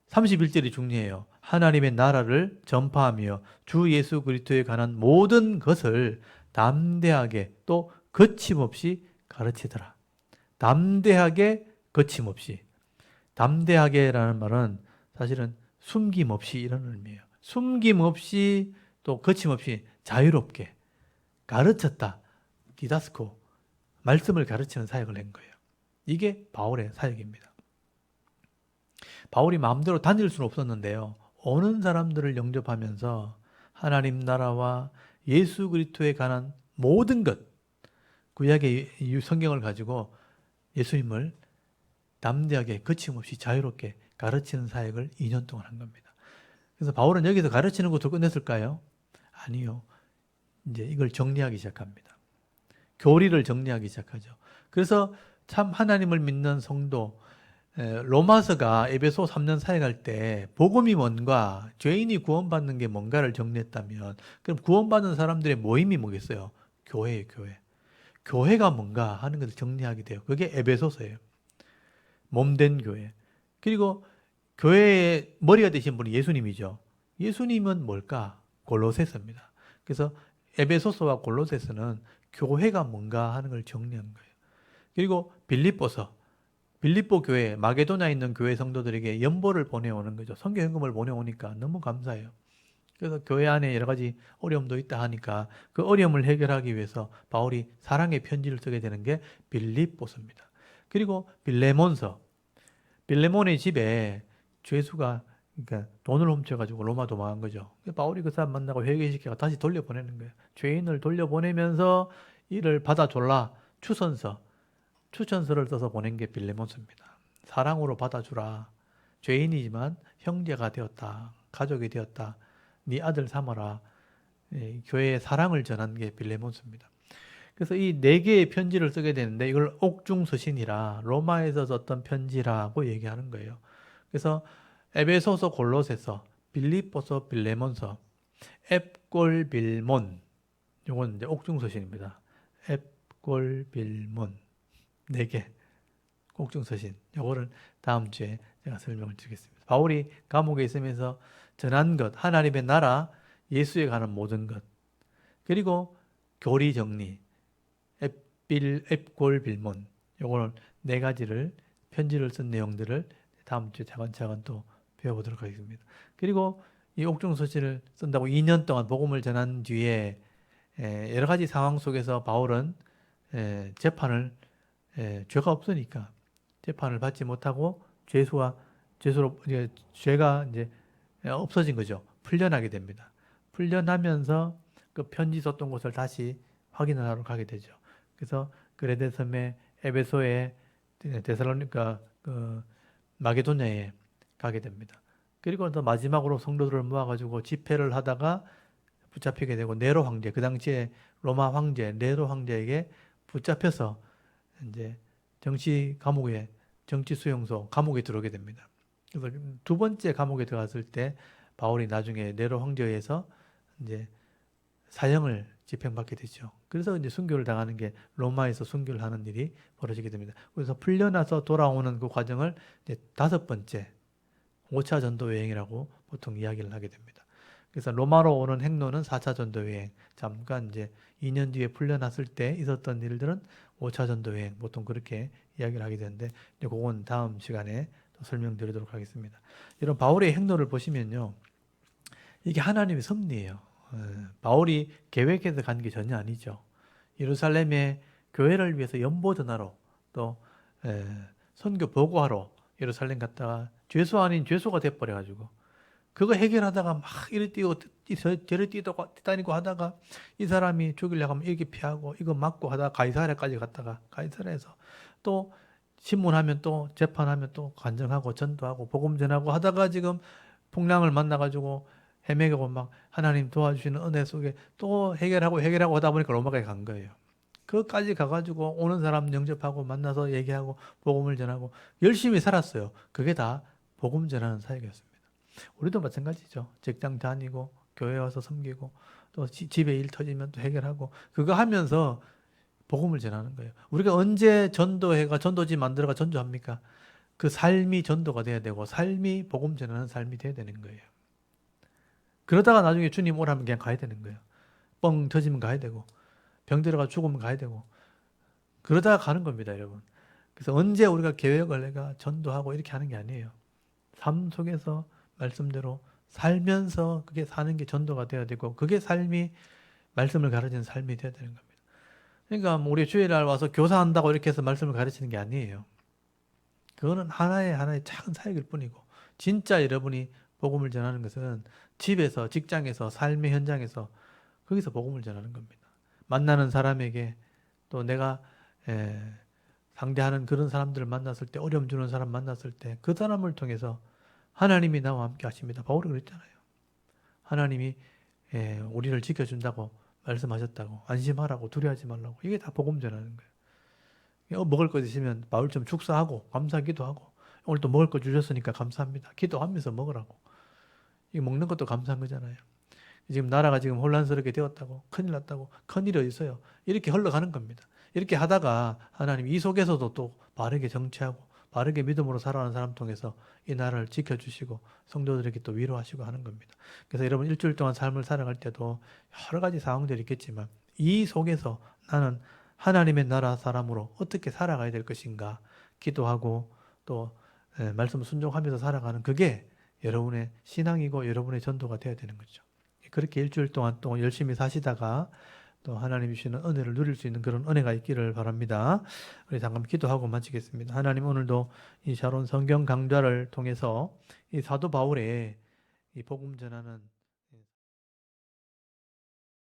Speaker 1: 31절이 중요해요. 하나님의 나라를 전파하며 주 예수 그리스도에 관한 모든 것을 담대하게 또 거침없이 가르치더라. 담대하게 거침없이. 담대하게라는 말은 사실은 숨김없이 이런 의미예요. 숨김없이 또 거침없이 자유롭게 가르쳤다. 디다스코, 말씀을 가르치는 사역을 한 거예요. 이게 바울의 사역입니다. 바울이 마음대로 다닐 수는 없었는데요. 오는 사람들을 영접하면서 하나님 나라와 예수 그리스도에 관한 모든 것, 구약의 성경을 가지고 예수님을 담대하게 거침없이 자유롭게 가르치는 사역을 2년 동안 한 겁니다. 그래서 바울은 여기서 가르치는 것도 끝냈을까요? 아니요. 이제 이걸 정리하기 시작합니다. 교리를 정리하기 시작하죠. 그래서 참 하나님을 믿는 성도, 로마서가 에베소 3년 사역할 때 복음이 뭔가, 죄인이 구원받는 게 뭔가를 정리했다면, 그럼 구원받는 사람들의 모임이 뭐겠어요? 교회예요, 교회. 교회가 뭔가 하는 것을 정리하게 돼요. 그게 에베소서예요. 몸된 교회. 그리고 교회의 머리가 되신 분이 예수님이죠. 예수님은 뭘까? 골로새서입니다. 그래서 에베소서와 골로새서는 교회가 뭔가 하는 걸 정리한 거예요. 그리고 빌립보서, 빌립보 교회, 마게도냐에 있는 교회 성도들에게 연보를 보내오는 거죠. 선교 현금을 보내오니까 너무 감사해요. 그래서 교회 안에 여러 가지 어려움도 있다 하니까 그 어려움을 해결하기 위해서 바울이 사랑의 편지를 쓰게 되는 게 빌립보서입니다. 그리고 빌레몬서, 빌레몬의 집에 죄수가 그러니까 돈을 훔쳐가지고 로마 도망한 거죠. 바울이 그 사람 만나고 회개시키고 다시 돌려보내는 거예요. 죄인을 돌려보내면서 이를 받아줄라 추천서를 써서 보낸 게 빌레몬서입니다. 사랑으로 받아주라. 죄인이지만 형제가 되었다. 가족이 되었다. 네 아들 삼아라. 교회에 사랑을 전한 게 빌레몬서입니다. 그래서 이 네 개의 편지를 쓰게 되는데 이걸 옥중서신이라 로마에서 썼던 편지라고 얘기하는 거예요. 그래서 에베소서, 골로새서, 빌립보서, 빌레몬서, 앱골빌몬 요건 이제 옥중서신입니다. 앱골빌몬 네 개 옥중서신 요거를 다음 주에 제가 설명을 드리겠습니다. 바울이 감옥에 있으면서 전한 것, 하나님의 나라, 예수에 관한 모든 것, 그리고 교리 정리, 앱골빌몬 요거는 네 가지를 편지를 쓴 내용들을 다음 주에 차근차근 또 배워보도록 하겠습니다. 그리고 이 옥중서신을 쓴다고 2년 동안 복음을 전한 뒤에 여러 가지 상황 속에서 바울은 재판을 죄가 없으니까 재판을 받지 못하고 죄수로 죄가 이제 없어진 거죠. 풀려나게 됩니다. 풀려나면서 그 편지 썼던 곳을 다시 확인을 하러 가게 되죠. 그래서 그레데 섬에 에베소에 데살로니가 그 마게도냐에 가게 됩니다. 그리고 또 마지막으로 성도들을 모아가지고 집회를 하다가 붙잡히게 되고 네로 황제, 그 당시에 로마 황제 네로 황제에게 붙잡혀서 이제 정치 수용소 감옥에 들어오게 됩니다. 그래서 두 번째 감옥에 들어갔을 때 바울이 나중에 네로 황제에 의해서 이제 사형을 집행받게 되죠. 그래서 이제 순교를 당하는 게 로마에서 순교를 하는 일이 벌어지게 됩니다. 그래서 풀려나서 돌아오는 그 과정을 이제 다섯 번째 5차 전도 여행이라고 보통 이야기를 하게 됩니다. 그래서 로마로 오는 행로는 4차 전도 여행. 잠깐 이제 2년 뒤에 풀려났을 때 있었던 일들은 5차 전도 여행. 보통 그렇게 이야기를 하게 되는데 이제 그건 다음 시간에 또 설명드리도록 하겠습니다. 여러분 바울의 행로를 보시면요. 이게 하나님의 섭리예요. 바울이 계획해서 간 게 전혀 아니죠. 예루살렘에 교회를 위해서 연보 전하러 또 선교 보고하러 예루살렘 갔다가 죄수 아닌 죄수가 돼버려가지고 그거 해결하다가 막 이리 뛰고 저리 뛰다니고 하다가 이 사람이 죽이려고 하면 이렇게 피하고 이거 맞고 하다가 가이사랴까지 갔다가 가이사랴에서 또 신문하면 또 재판하면 또 간증하고 전도하고 복음 전하고 하다가 지금 풍랑을 만나가지고 헤매고 막 하나님 도와주시는 은혜 속에 또 해결하고 하다 보니까 로마까지 간 거예요. 그것까지 가가지고 오는 사람 영접하고 만나서 얘기하고 복음을 전하고 열심히 살았어요. 그게 다 복음 전하는 사역이었습니다. 우리도 마찬가지죠. 직장 다니고 교회 와서 섬기고 또 집에 일 터지면 또 해결하고 그거 하면서 복음을 전하는 거예요. 우리가 언제 전도회가 전도지 만들어가 전도합니까? 그 삶이 전도가 돼야 되고 삶이 복음 전하는 삶이 돼야 되는 거예요. 그러다가 나중에 주님 오라면 그냥 가야 되는 거예요. 뻥 터지면 가야 되고 병 들어가 죽으면 가야 되고 그러다가 가는 겁니다, 여러분. 그래서 언제 우리가 계획을 내가 전도하고 이렇게 하는 게 아니에요. 삶 속에서 말씀대로 살면서 그게 사는 게 전도가 돼야 되고 그게 삶이 말씀을 가르치는 삶이 돼야 되는 겁니다. 그러니까 우리 주일날 와서 교사한다고 이렇게 해서 말씀을 가르치는 게 아니에요. 그거는 하나의 작은 사역일 뿐이고 진짜 여러분이 복음을 전하는 것은 집에서, 직장에서, 삶의 현장에서 거기서 복음을 전하는 겁니다. 만나는 사람에게 또 내가 상대하는 그런 사람들을 만났을 때 어려움 주는 사람 만났을 때 그 사람을 통해서 하나님이 나와 함께 하십니다. 바울이 그랬잖아요. 하나님이 우리를 지켜준다고 말씀하셨다고, 안심하라고, 두려워하지 말라고. 이게 다 복음 전하는 거예요. 먹을 거 드시면 바울처럼 축사하고 감사하기도 하고, 오늘 또 먹을 거 주셨으니까 감사합니다. 기도하면서 먹으라고. 이 먹는 것도 감사한 거잖아요. 지금 나라가 지금 혼란스럽게 되었다고, 큰일 났다고, 큰일이 어디 있어요. 이렇게 흘러가는 겁니다. 이렇게 하다가 하나님 이 속에서도 또 바르게 정치하고 바르게 믿음으로 살아가는 사람 통해서 이 나라를 지켜주시고 성도들에게 또 위로하시고 하는 겁니다. 그래서 여러분 일주일 동안 삶을 살아갈 때도 여러 가지 상황들이 있겠지만 이 속에서 나는 하나님의 나라 사람으로 어떻게 살아가야 될 것인가 기도하고 또 말씀 순종하면서 살아가는 그게 여러분의 신앙이고 여러분의 전도가 되어야 되는 거죠. 그렇게 일주일 동안 또 열심히 사시다가 또 하나님이 주시는 은혜를 누릴 수 있는 그런 은혜가 있기를 바랍니다. 우리 잠깐 기도하고 마치겠습니다. 하나님, 오늘도 이 샤론 성경 강좌를 통해서 이 사도 바울의 이 복음 전하는